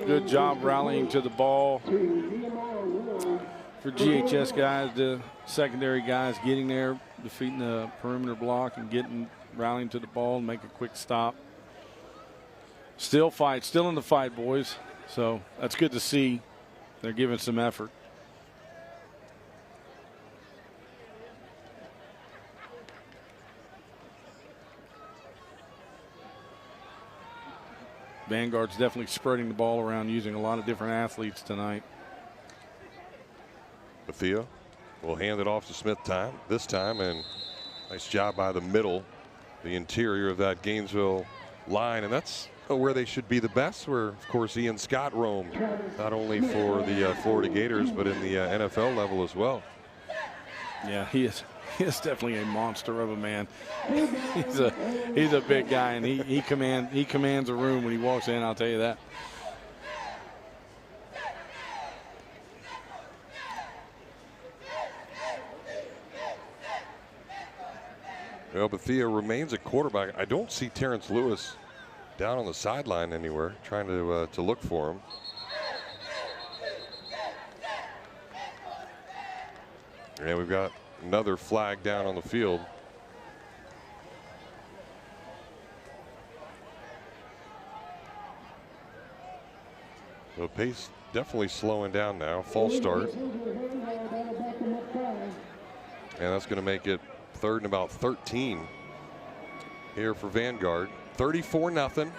Good job rallying to the ball for GHS guys, the secondary guys getting there, defeating the perimeter block and rallying to the ball and make a quick stop. Still in the fight, boys. So that's good to see. They're giving some effort. Vanguard's definitely spreading the ball around, using a lot of different athletes tonight. Bethea will hand it off to Smith this time, and nice job by the middle, the interior of that Gainesville line, and that's where they should be the best, where of course Ian Scott roamed, not only for the Florida Gators but in the NFL level as well. Yeah, he is definitely a monster of a man. He's a big guy, and he commands a room when he walks in, I'll tell you that. Well, Bethea remains a quarterback. I don't see Terrence Lewis down on the sideline anywhere, trying to look for him. And we've got another flag down on the field. The pace definitely slowing down now. False start. And that's going to make it 3rd and about 13 here for Vanguard. 34-0.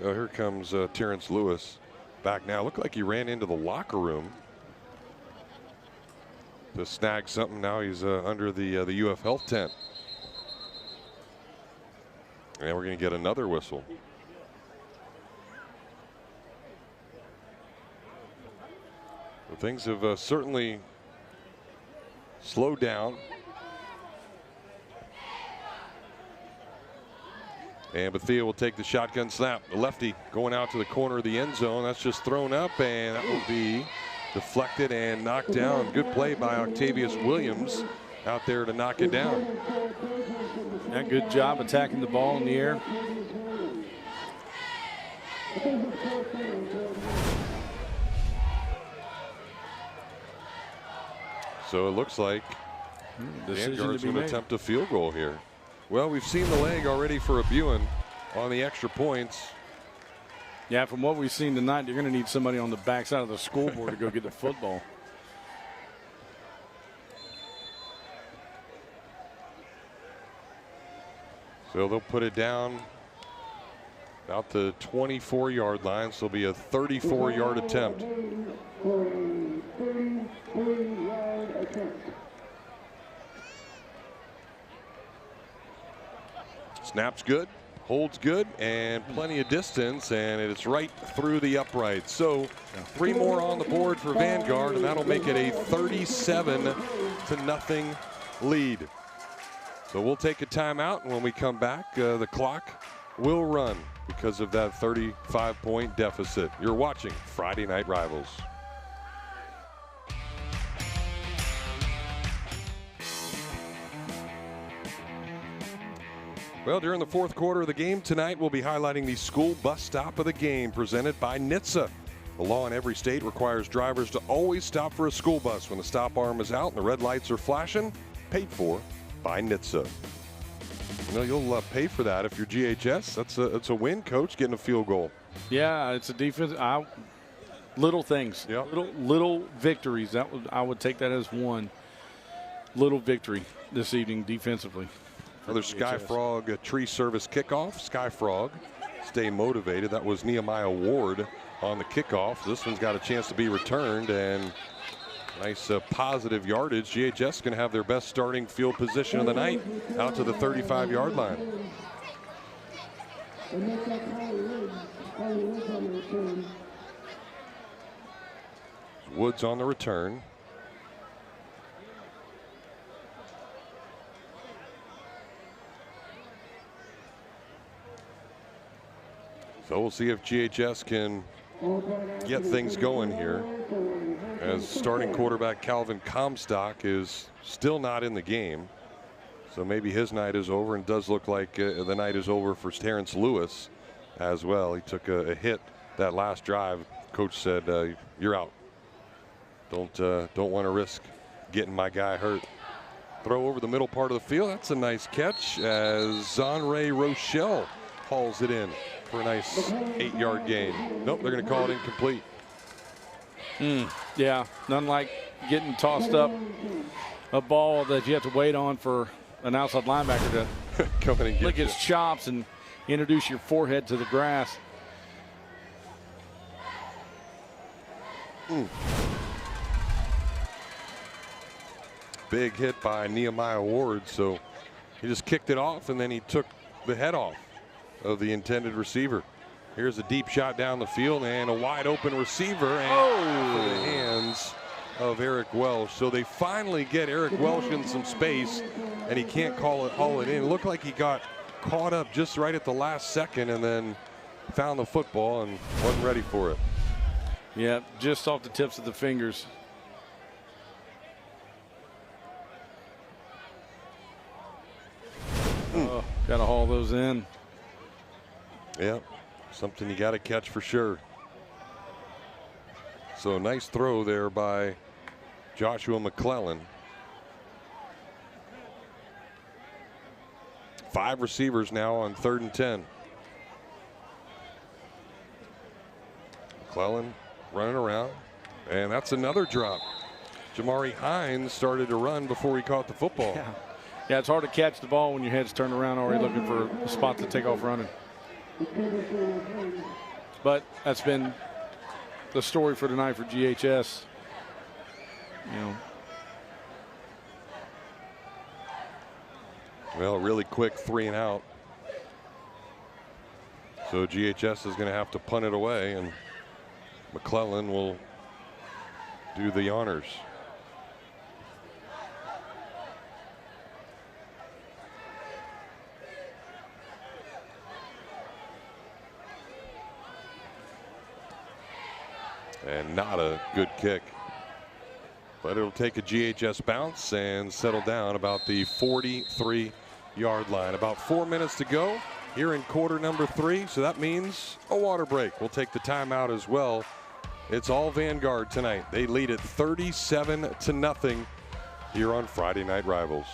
Well, here comes Terrence Lewis back now. Looked like he ran into the locker room to snag something. Now he's under the UF Health tent. And we're going to get another whistle. Well, things have certainly slowed down. And Bethea will take the shotgun snap. The lefty going out to the corner of the end zone. That's just thrown up, and that will be deflected and knocked down. Good play by Octavius Williams out there to knock it down. Yeah, good job attacking the ball in the air. So it looks like Vanguard's going to attempt a field goal here. Well, we've seen the leg already for Abuin on the extra points. Yeah, from what we've seen tonight, you're going to need somebody on the backside of the scoreboard to go get the football. So they'll put it down about the 24-yard line. So it'll be a 34-yard attempt. For a 33-yard attempt. Snap's good, holds good, and plenty of distance, and it's right through the upright. So 3 more on the board for Vanguard, and that'll make it a 37-0 lead. So we'll take a timeout, and when we come back, the clock will run because of that 35-point deficit. You're watching Friday Night Rivals. Well, during the 4th quarter of the game tonight, we'll be highlighting the school bus stop of the game presented by NHTSA. The law in every state requires drivers to always stop for a school bus when the stop arm is out and the red lights are flashing. Paid for by NHTSA. You know, you'll pay for that if you're GHS. That's a win, Coach, getting a field goal. Yeah, it's a defense. Little things, yep. little victories. I would take that as one little victory this evening defensively. Another Sky Frog tree service kickoff. Sky Frog stay motivated. That was Nehemiah Ward on the kickoff. This one's got a chance to be returned, and nice positive yardage. GHS going to have their best starting field position of the night out to the 35-yard line. Woods on the return. So we'll see if GHS can get things going here, as starting quarterback Calvin Comstock is still not in the game. So maybe his night is over, and it does look like the night is over for Terrence Lewis as well. He took a hit that last drive. Coach said, you're out. Don't want to risk getting my guy hurt. Throw over the middle part of the field. That's a nice catch as Zonray Rochelle hauls it in for a nice 8-yard gain. Nope, they're going to call it incomplete. Yeah, nothing like getting tossed up a ball that you have to wait on for an outside linebacker to come in and lick his chops and introduce your forehead to the grass. Big hit by Nehemiah Ward, so he just kicked it off, and then he took the head off of the intended receiver. Here's a deep shot down the field and a wide open receiver, and for the hands of Eric Welsh. So they finally get Eric Welsh in some space, and he can't haul it in. It looked like he got caught up just right at the last second and then found the football and wasn't ready for it. Yeah, just off the tips of the fingers. Oh, got to haul those in. Yeah, something you got to catch for sure. So nice throw there by Joshua McClellan. 5 receivers now on 3rd and 10. McClellan running around, and that's another drop. Jamari Hines started to run before he caught the football. Yeah, it's hard to catch the ball when your head's turned around already looking for a spot to take off running. But that's been the story for tonight for GHS. You know. Well, really quick 3 and out. So GHS is going to have to punt it away, and McClellan will do the honors. And not a good kick. But it'll take a GHS bounce and settle down about the 43-yard line. About 4 minutes to go here in quarter number 3. So that means a water break. We'll take the timeout as well. It's all Vanguard tonight. They lead it 37-0 here on Friday Night Rivals.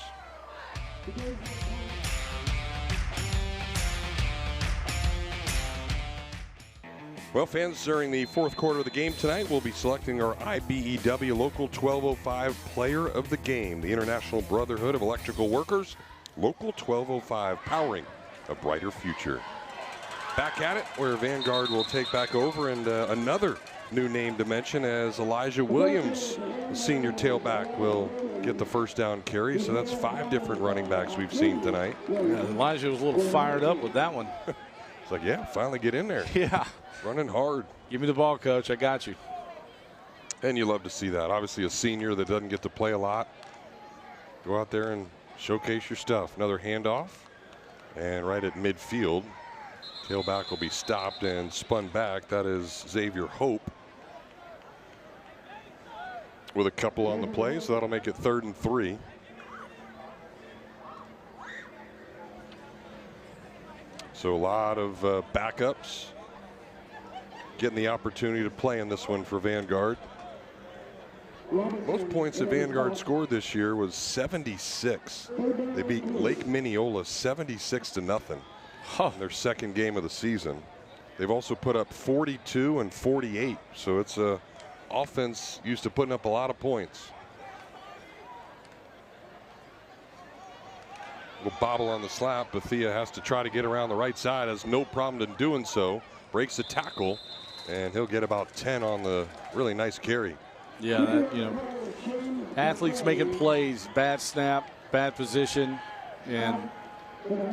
Well, fans, during the fourth quarter of the game tonight, we'll be selecting our IBEW Local 1205 Player of the Game, the International Brotherhood of Electrical Workers, Local 1205, powering a brighter future. Back at it, where Vanguard will take back over, and another new name to mention as Elijah Williams, the senior tailback, will get the first down carry. So that's 5 different running backs we've seen tonight. Yeah, Elijah was a little fired up with that one. It's like, yeah, finally get in there. Yeah. Running hard. Give me the ball, coach. I got you. And you love to see that. Obviously a senior that doesn't get to play a lot. Go out there and showcase your stuff. Another handoff. And right at midfield, tailback will be stopped and spun back. That is Xavier Hope with a couple on the play, so that'll make it 3rd and 3. So a lot of backups getting the opportunity to play in this one for Vanguard. Most points that Vanguard scored this year was 76. They beat Lake Mineola 76-0 in their second game of the season. They've also put up 42 and 48, so it's a offense used to putting up a lot of points. Little bobble on the slap. Bethia has to try to get around the right side, has no problem in doing so. Breaks the tackle, and he'll get about 10 on the really nice carry. Yeah, that, you know, athletes making plays, bad snap, bad position, and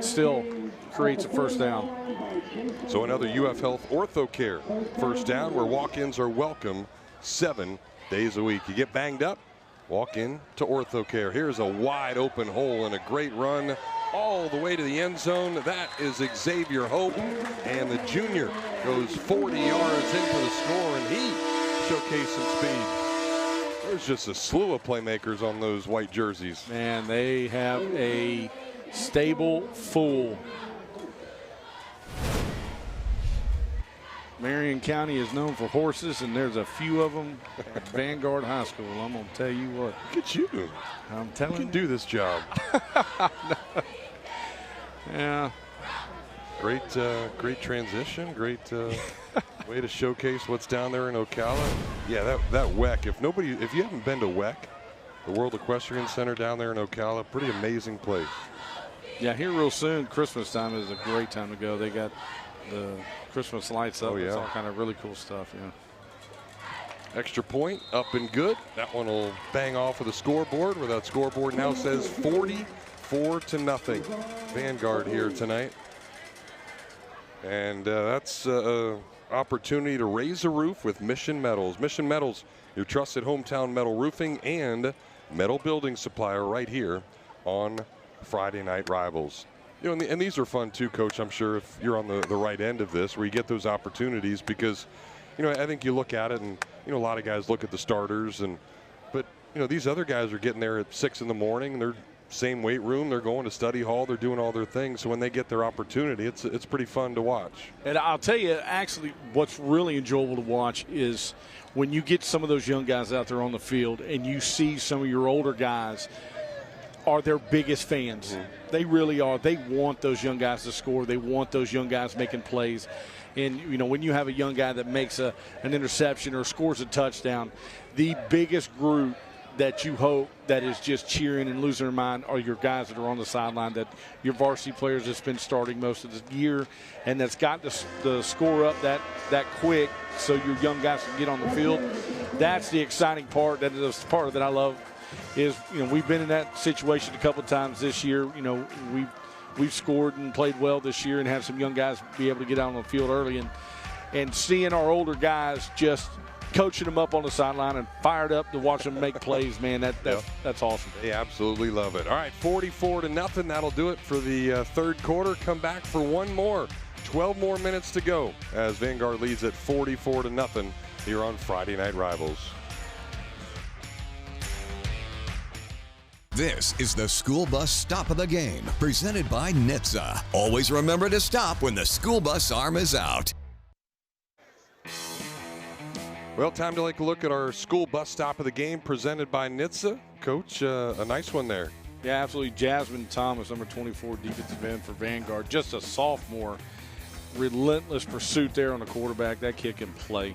still creates a first down. So another UF Health Ortho Care first down, where walk-ins are welcome 7 days a week. You get banged up, walk in to Ortho Care. Here's a wide open hole and a great run all the way to the end zone. That is Xavier Hope, and the junior goes 40 yards into the score, and he showcased some speed. There's just a slew of playmakers on those white jerseys. Man, they have a stable full. Marion County is known for horses, and there's a few of them at Vanguard High School. I'm going to tell you what. Look at you. I'm telling you. You can do this job. Yeah. Great, great transition. Great way to showcase what's down there in Ocala. Yeah, that WEC. If you haven't been to WEC, the World Equestrian Center down there in Ocala, pretty amazing place. Yeah, here real soon. Christmas time is a great time to go. They got the Christmas lights up. Oh, yeah. It's all kind of really cool stuff. Yeah. Extra point up and good. That one will bang off of the scoreboard, where that scoreboard now says 44-0 Vanguard here tonight. And that's an opportunity to raise a roof with Mission Metals. Mission Metals, your trusted hometown metal roofing and metal building supplier, right here on Friday Night Rivals. You know, and these are fun too, Coach. I'm sure if you're on the right end of this, where you get those opportunities, because, you know, I think you look at it, and, you know, a lot of guys look at the starters, but you know, these other guys are getting there at 6 in the morning. They're same weight room. They're going to study hall. They're doing all their things. So when they get their opportunity, it's pretty fun to watch. And I'll tell you, actually, what's really enjoyable to watch is when you get some of those young guys out there on the field, and you see some of your older guys are their biggest fans. Mm-hmm. They really are. They want those young guys to score. They want those young guys making plays. And, you know, when you have a young guy that makes an interception or scores a touchdown, the biggest group that you hope that is just cheering and losing their mind are your guys that are on the sideline, that your varsity players that's been starting most of the year, and that's got the score up that quick so your young guys can get on the field. That's the exciting part. That is the part that I love. Is, you know, we've been in that situation a couple of times this year. You know, we've scored and played well this year, and have some young guys be able to get out on the field early, and seeing our older guys just coaching them up on the sideline and fired up to watch them make plays, man, that's awesome. They absolutely love it. All right, 44-0. That'll do it for the third quarter. Come back for one more. 12 more minutes to go as Vanguard leads at 44-0 here on Friday Night Rivals. This is the School Bus Stop of the Game, presented by NHTSA. Always remember to stop when the school bus arm is out. Well, time to take a look at our school bus stop of the game, presented by NHTSA. Coach, a nice one there. Yeah, absolutely. Jasmine Thomas, number 24 defensive end for Vanguard, just a sophomore. relentless pursuit there on the quarterback. That kid can play.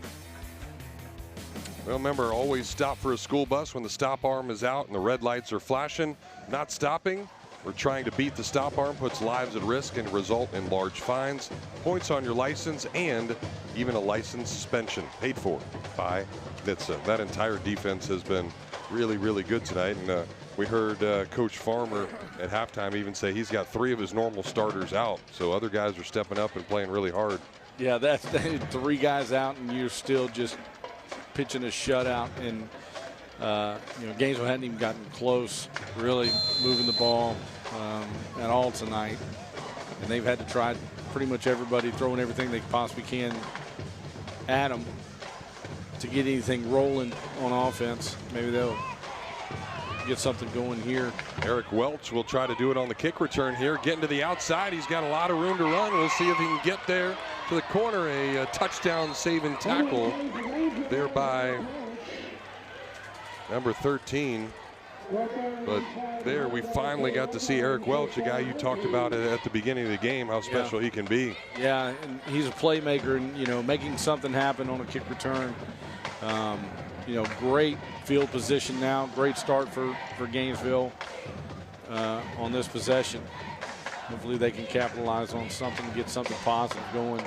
Well, remember, always stop for a school bus when the stop arm is out and the red lights are flashing. Not stopping or trying to beat the stop arm puts lives at risk and result in large fines, points on your license, and even a license suspension paid for by NHTSA. That entire defense has been really, really good tonight. And we heard Coach Farmer at halftime even say he's got 3 of his normal starters out. So other guys are stepping up and playing really hard. Yeah, that's 3 guys out, and you're still just pitching a shutout. And Gainesville hadn't even gotten close, really moving the ball at all tonight. And they've had to try pretty much everybody, throwing everything they possibly can at them to get anything rolling on offense. Maybe they'll get something going here. Eric Welch will try to do it on the kick return here. Getting to the outside. He's got a lot of room to run. We'll see if he can get there to the corner. A touchdown saving tackle there by number 13. But there we finally got to see Eric Welch, a guy you talked about at the beginning of the game, how special he can be. Yeah, and he's a playmaker, and making something happen on a kick return. Great field position now. Great start for Gainesville on this possession. Hopefully they can capitalize on something, get something positive going.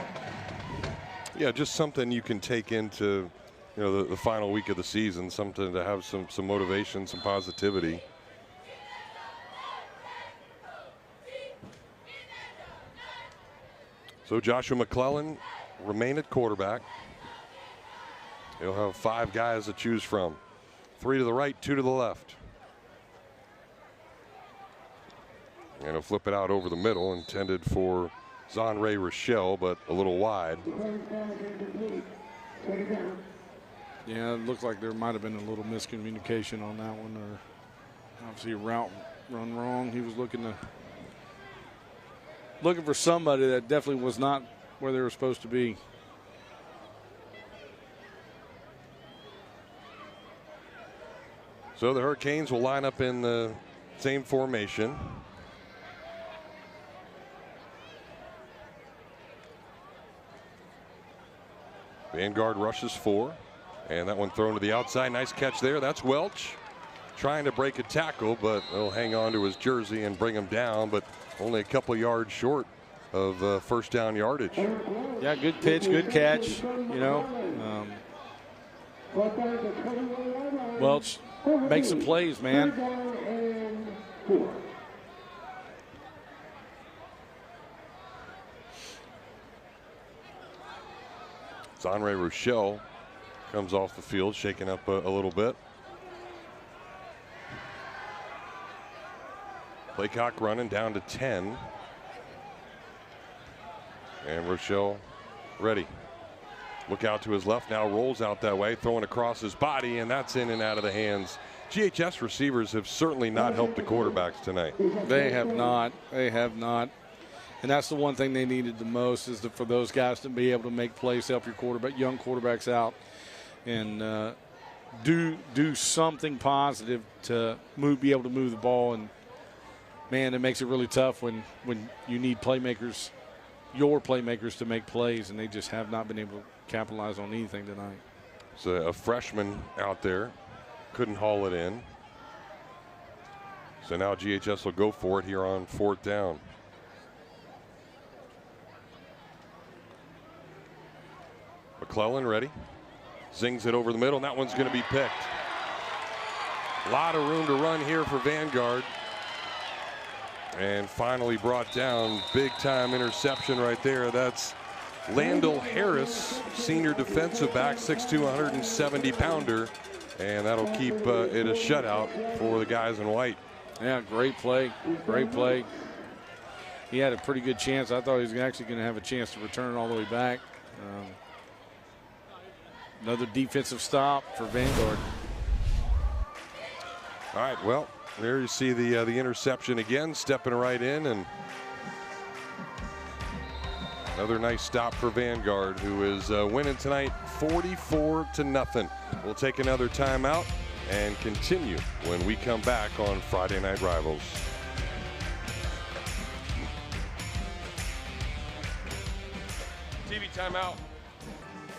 Yeah, just something you can take into the final week of the season, something to have some motivation, some positivity. So Joshua McClellan remain at quarterback. He'll have 5 guys to choose from. 3 to the right, 2 to the left. And he'll flip it out over the middle, intended for Zonray Rochelle, but a little wide. Yeah, it looked like there might have been a little miscommunication on that one, or obviously a route run wrong. He was looking for somebody that definitely was not where they were supposed to be. So the Hurricanes will line up in the same formation. Vanguard rushes 4. And that one thrown to the outside. Nice catch there. That's Welch trying to break a tackle, but he'll hang on to his jersey and bring him down, but only a couple yards short of first down yardage. Yeah, good pitch, good catch. Welch makes some plays, man. Zonray Rochelle comes off the field, shaking up a little bit. Play clock running down to 10. And Rochelle ready. Look out to his left now, rolls out that way, throwing across his body, and that's in and out of the hands. GHS receivers have certainly not helped the quarterbacks tonight. They have not. They have not. And that's the one thing they needed the most, is for those guys to be able to make plays, help your young quarterbacks out, and do something positive to be able to move the ball. And man, it makes it really tough when you need playmakers, your playmakers, to make plays, and they just have not been able to capitalize on anything tonight. So a freshman out there couldn't haul it in. So now GHS will go for it here on 4th down. McClellan ready. Zings it over the middle, and that one's going to be picked. A lot of room to run here for Vanguard. And finally brought down. Big time interception right there. That's Landell Harris, senior defensive back, 6'2", 170-pounder. And that'll keep it a shutout for the guys in white. Yeah, great play. Great play. He had a pretty good chance. I thought he was actually going to have a chance to return it all the way back. Another defensive stop for Vanguard. All right, well, there you see the interception again, stepping right in, and another nice stop for Vanguard, who is winning tonight 44-0. We'll take another timeout and continue when we come back on Friday Night Rivals. TV timeout.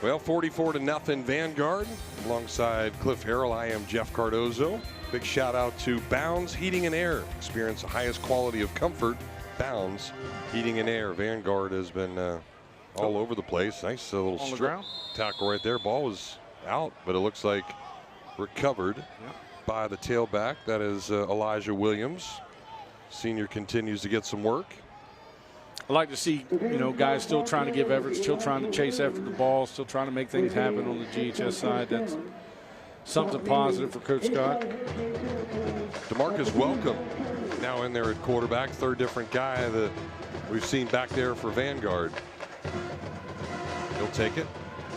Well, 44-0 Vanguard. Alongside Cliff Harrell, I am Jeff Cardozo. Big shout out to Bounds Heating and Air. Experience the highest quality of comfort. Bounds Heating and Air. Vanguard has been all over the place. Nice little strip tackle right there. Ball was out, but it looks like recovered by the tailback. That is Elijah Williams. Senior continues to get some work. I like to see, guys still trying to give effort, still trying to chase after the ball, still trying to make things happen on the GHS side. That's something positive for Coach Scott. DeMarcus Welcome now in there at quarterback. Third different guy that we've seen back there for Vanguard. He'll take it,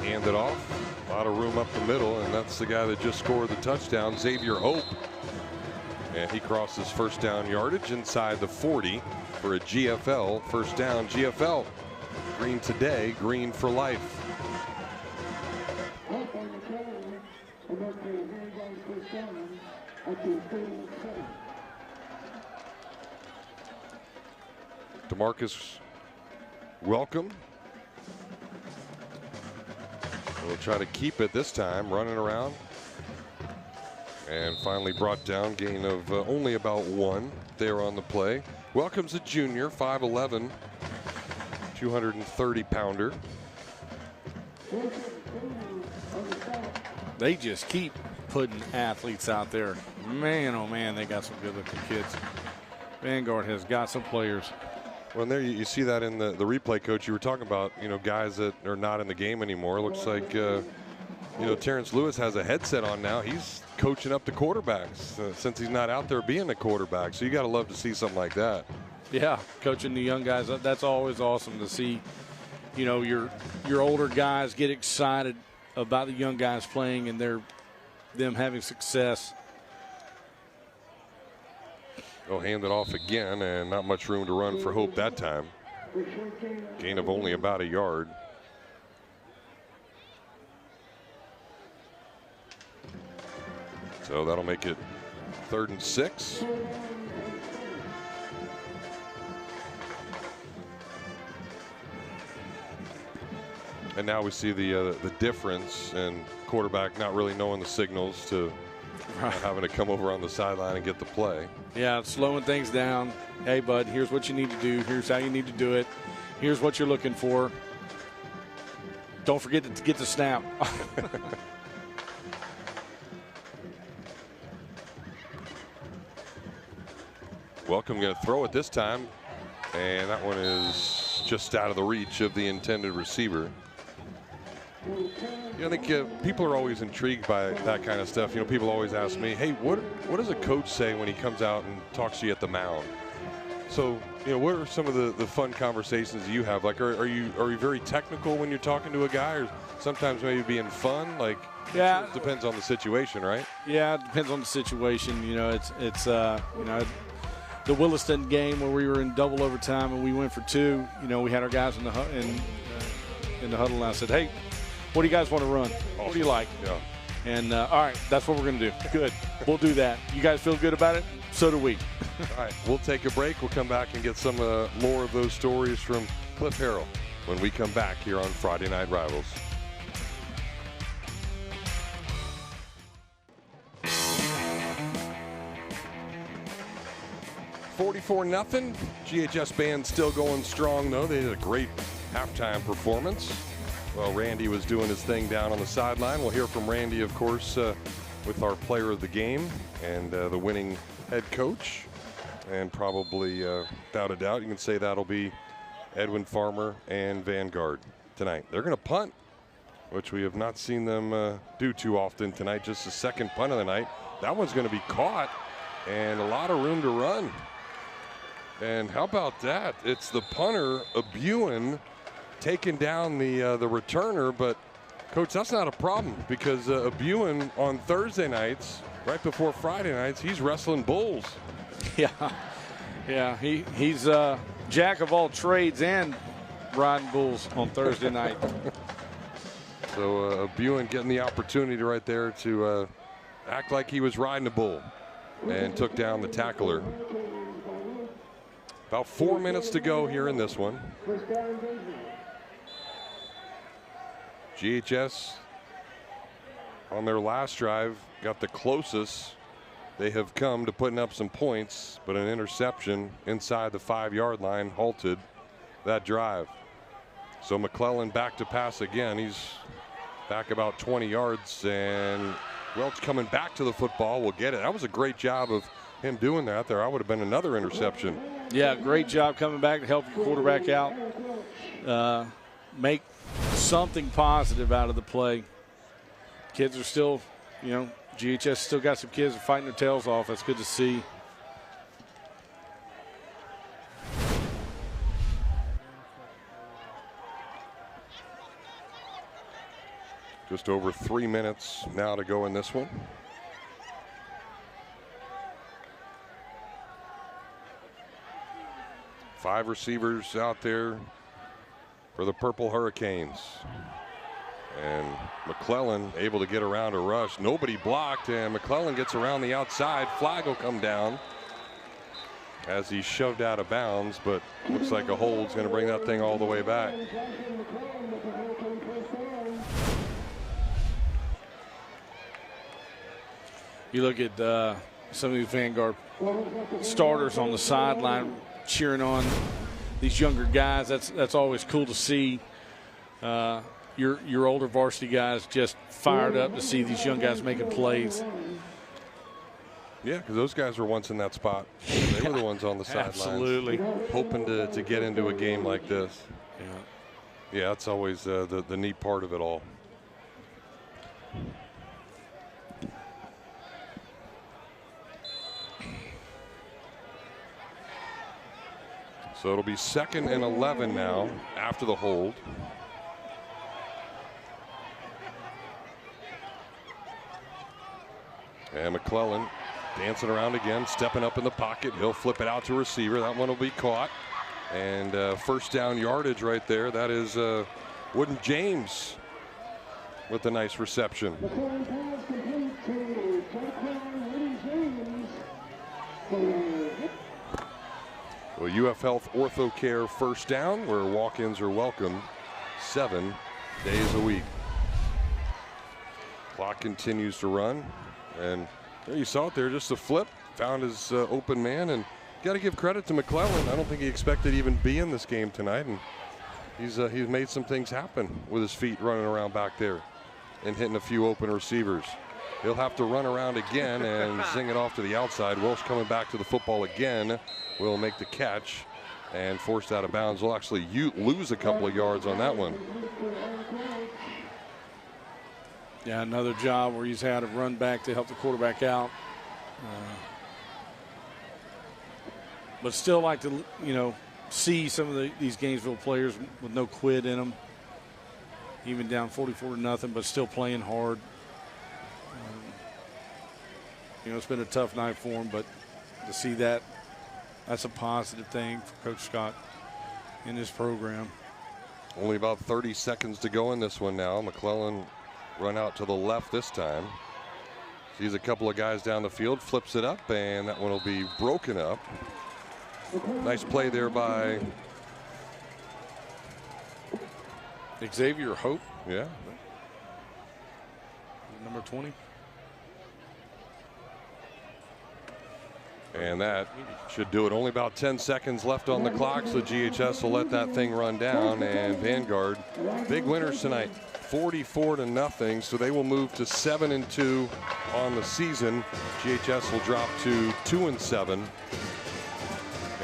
hand it off. A lot of room up the middle, and that's the guy that just scored the touchdown, Xavier Hope. And he crosses first down yardage inside the 40 for a GFL first down. GFL, green today, green for life. DeMarcus Welcome. We'll try to keep it this time, running around. And finally brought down, gain of only about 1 there on the play. Welcome's a junior, 5'11", 230-pounder. They just keep putting athletes out there. Man, oh man, they got some good-looking kids. Vanguard has got some players. Well, and there you see that in the replay, Coach. You were talking about, guys that are not in the game anymore. Looks like, Terrence Lewis has a headset on now. He's coaching up the quarterbacks since he's not out there being a quarterback. So you got to love to see something like that. Yeah, coaching the young guys. That's always awesome to see. Your older guys get excited about the young guys playing and them having success. They'll hand it off again, and not much room to run for Hope that time. Gain of only about a yard. So that'll make it 3rd and 6. And now we see the difference in quarterback not really knowing the signals to having to come over on the sideline and get the play. Yeah, slowing things down. Hey, bud, here's what you need to do. Here's how you need to do it. Here's what you're looking for. Don't forget to get the snap. Welcome going to throw it this time, and that one is just out of the reach of the intended receiver. I think people are always intrigued by that kind of stuff. People always ask me, hey, what does a coach say when he comes out and talks to you at the mound? So, what are some of the fun conversations you have? Like, are you very technical when you're talking to a guy, or sometimes maybe being fun? Like, yeah, it depends on the situation, right? Yeah, it depends on the situation. It's the Williston game where we were in double overtime and we went for 2. We had our guys in the huddle, and I said, hey, what do you guys want to run? Awesome. What do you like? Yeah. And all right, that's what we're going to do. Good. We'll do that. You guys feel good about it? So do we. All right, we'll take a break. We'll come back and get some more of those stories from Cliff Harrell when we come back here on Friday Night Rivals. $44-0. GHS band still going strong, though. They did a great halftime performance. Well, Randy was doing his thing down on the sideline. We'll hear from Randy, of course, with our player of the game and the winning head coach. And probably, without a doubt, you can say that'll be Edwin Farmer and Vanguard tonight. They're going to punt, which we have not seen them do too often tonight. Just the second punt of the night. That one's going to be caught, and a lot of room to run. And how about that? It's the punter, Abuen, taking down the returner. But, Coach, that's not a problem because Abuen on Thursday nights, right before Friday nights, he's wrestling bulls. Yeah, he's jack of all trades and riding bulls on Thursday night. So Abuen getting the opportunity right there to act like he was riding a bull and took down the tackler. About 4 minutes to go here in this one. GHS on their last drive got the closest they have come to putting up some points, but an interception inside the 5-yard line halted that drive. So McClellan back to pass again. He's back about 20 yards, and Welch coming back to the football will get it. That was a great job of him doing that there. I would have been another interception. Yeah, great job coming back to help the quarterback out. Make something positive out of the play. Kids are still, GHS still got some kids are fighting their tails off. That's good to see. Just over 3 minutes now to go in this one. Five receivers out there for the Purple Hurricanes. And McClellan able to get around a rush. Nobody blocked, and McClellan gets around the outside. Flag will come down as he's shoved out of bounds, but looks like a hold's going to bring that thing all the way back. You look at some of these Vanguard starters on the sideline cheering on these younger guys. That's always cool to see. Your older varsity guys just fired up to see these young guys making plays. Yeah, because those guys were once in that spot. They were the ones on the sidelines. Absolutely. Hoping to get into a game like this. Yeah, that's always the neat part of it all. So it'll be 2nd and 11 now after the hold. And McClellan dancing around again, stepping up in the pocket. He'll flip it out to receiver. That one will be caught. And first down yardage right there. That is Wooden James with a nice reception. Well, UF Health Ortho Care first down, where walk-ins are welcome 7 days a week. Clock continues to run. And there you saw it there, just a flip, found his open man, and got to give credit to McClellan. I don't think he expected to even be in this game tonight, and he's made some things happen with his feet running around back there and hitting a few open receivers. He'll have to run around again and zing it off to the outside. Welsh coming back to the football again will make the catch and forced out of bounds. We'll actually lose a couple of yards on that one. Yeah, another job where he's had to run back to help the quarterback out. But still like to, see some of these Gainesville players with no quit in them. Even down 44-0, but still playing hard. It's been a tough night for him, but to see that, that's a positive thing for Coach Scott in his program. Only about 30 seconds to go in this one now. McClellan run out to the left this time. Sees a couple of guys down the field, flips it up, and that one will be broken up. Nice play there by Xavier Hope. Yeah. Number 20. And that should do it. Only about 10 seconds left on the clock, so GHS will let that thing run down. And Vanguard, big winners tonight, 44-0. So they will move to 7-2 on the season. GHS will drop to 2-7.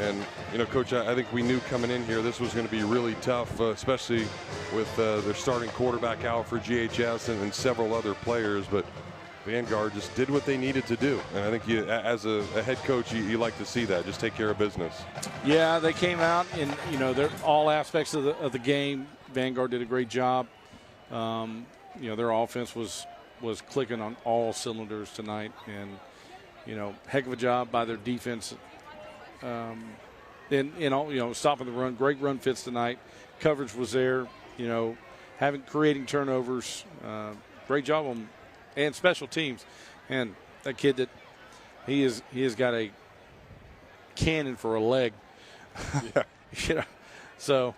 And Coach, I think we knew coming in here this was going to be really tough, especially with their starting quarterback out for GHS and several other players. But Vanguard just did what they needed to do. And I think as a head coach, you like to see that. Just take care of business. Yeah, they came out and, they're all aspects of the game. Vanguard did a great job. Their offense was clicking on all cylinders tonight. And, heck of a job by their defense. Stopping the run. Great run fits tonight. Coverage was there, creating turnovers. Great job on and special teams. And that kid that he has got a cannon for a leg. Yeah. So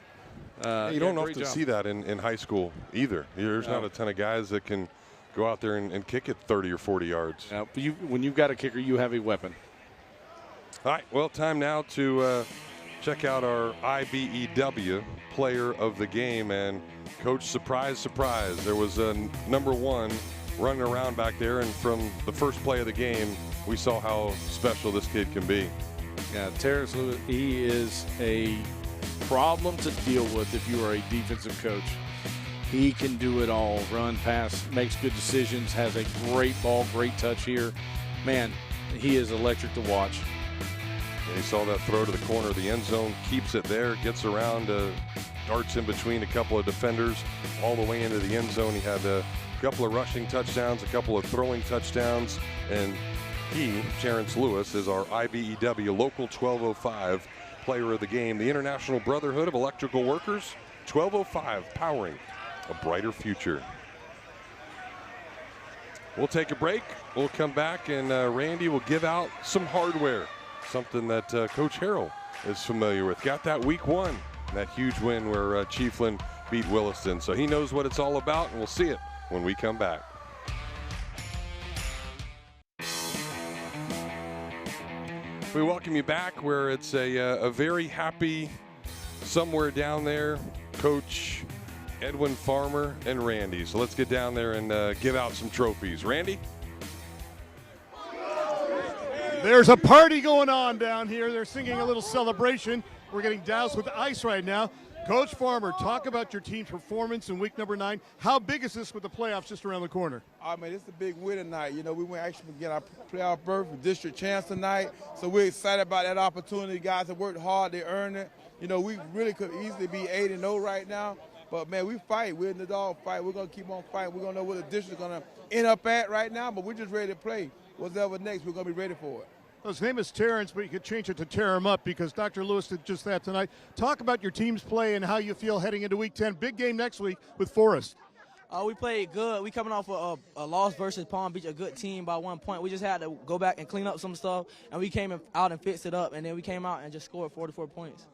You don't often see that in high school either. There's not a ton of guys that can go out there and kick it 30 or 40 yards. But when you've got a kicker, you have a weapon. All right, well, time now to check out our IBEW player of the game. And, Coach, surprise, surprise, there was a number 1 running around back there, and from the first play of the game, we saw how special this kid can be. Yeah, Terrence Lewis, he is a problem to deal with if you are a defensive coach. He can do it all. Run, pass, makes good decisions, has a great ball, great touch here. Man, he is electric to watch. And you saw that throw to the corner of the end zone, keeps it there, gets around, darts in between a couple of defenders all the way into the end zone. He had a couple of rushing touchdowns, a couple of throwing touchdowns, and he, Terrence Lewis, is our IBEW Local 1205 player of the game. The International Brotherhood of Electrical Workers, 1205, powering a brighter future. We'll take a break. We'll come back, and Randy will give out some hardware, something that Coach Harrell is familiar with. Got that week 1, that huge win where Chiefland beat Williston. So he knows what it's all about, and we'll see it when we come back. We welcome you back where it's a very happy somewhere down there, Coach Edwin Farmer and Randy. So let's get down there and give out some trophies. Randy? There's a party going on down here. They're singing a little celebration. We're getting doused with ice right now. Coach Farmer, talk about your team's performance in week number 9. How big is this with the playoffs just around the corner? I mean, it's a big win tonight. You know, we went actually get our playoff berth with district champs tonight. So we're excited about that opportunity. Guys have worked hard. They earned it. You know, we really could easily be 8-0 right now. But, man, we fight. We're in the dog fight. We're going to keep on fighting. We're going to know where the district's going to end up at right now. But we're just ready to play. Whatever next, we're going to be ready for it. Well, his name is Terrence, but you could change it to tear him up because Dr. Lewis did just that tonight. Talk about your team's play and how you feel heading into week 10. Big game next week with Forest. We played good. We coming off a loss versus Palm Beach, a good team by 1 point. We just had to go back and clean up some stuff, and we came out and fixed it up, and then we came out and just scored 44 points.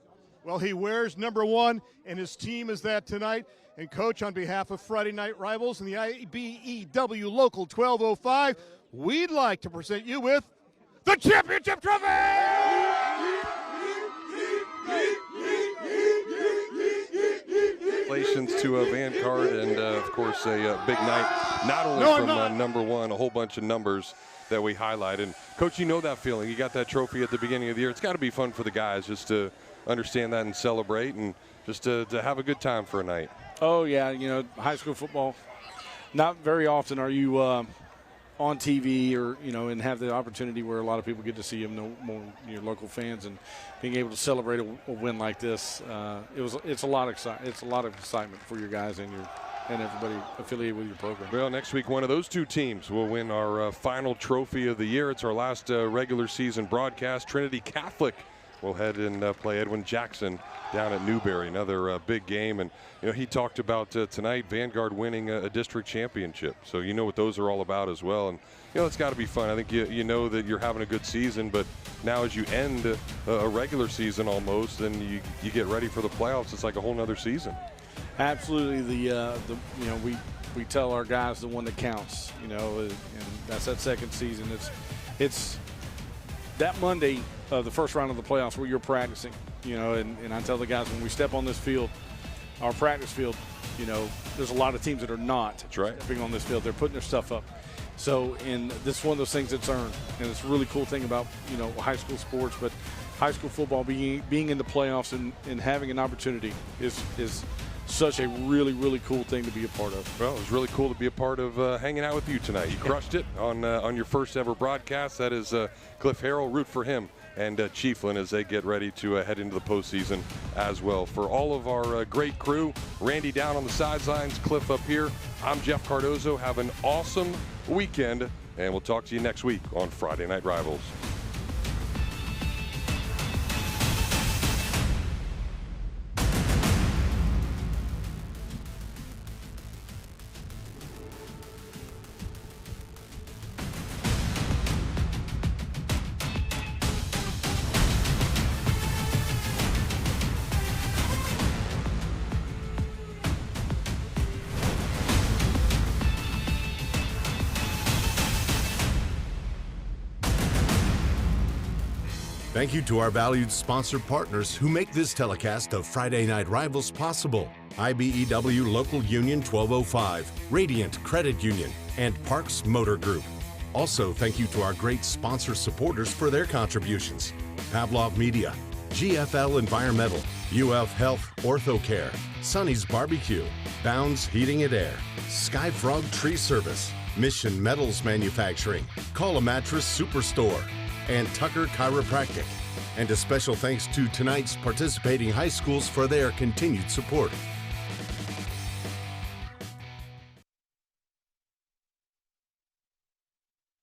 Well, he wears number 1, and his team is that tonight. And, Coach, on behalf of Friday Night Rivals and the IBEW Local 1205, we'd like to present you with the championship trophy! Congratulations to Vanguard, and of course a big night, not only from number 1, a whole bunch of numbers that we highlighted. And Coach, you know that feeling. You got that trophy at the beginning of the year. It's got to be fun for the guys just to understand that and celebrate and just to have a good time for a night. Oh, yeah. You know, high school football, not very often are you on TV or, you know, and have the opportunity where a lot of people get to see them, know more your local fans, and being able to celebrate a win like this. It's a lot of excitement for your guys and everybody affiliated with your program. Well, next week, one of those two teams will win our final trophy of the year. It's our last regular season broadcast. Trinity Catholic will head and play Edwin Jackson down at Newberry. Another big game. And, you know, he talked about tonight Vanguard winning a district championship. So you know what those are all about as well. And, you know, it's got to be fun. I think you know that you're having a good season, but now as you end a regular season almost, and you get ready for the playoffs, it's like a whole nother season. Absolutely. You know, we tell our guys the one that counts, you know, and that's that second season. It's that Monday of the first round of the playoffs where you're practicing, you know, and I tell the guys when we step on this field, our practice field, you know, there's a lot of teams that are not stepping on this field. They're putting their stuff up. So, and this is one of those things that's earned, and it's a really cool thing about, you know, high school sports, but high school football being in the playoffs and having an opportunity is such a really, really cool thing to be a part of. Well, it was really cool to be a part of hanging out with you tonight. You crushed it on your first ever broadcast. That is Cliff Harrell. Root for him and Chiefland as they get ready to head into the postseason as well. For all of our great crew, Randy down on the sidelines, Cliff up here, I'm Jeff Cardozo. Have an awesome weekend, and we'll talk to you next week on Friday Night Rivals. Thank you to our valued sponsor partners who make this telecast of Friday Night Rivals possible. IBEW Local Union 1205, Radiant Credit Union, and Parks Motor Group. Also, thank you to our great sponsor supporters for their contributions. Pavlov Media, GFL Environmental, UF Health OrthoCare, Sonny's Barbecue, Bounds Heating and Air, Skyfrog Tree Service, Mission Metals Manufacturing, Call a Mattress Superstore, and Tucker Chiropractic. And a special thanks to tonight's participating high schools for their continued support.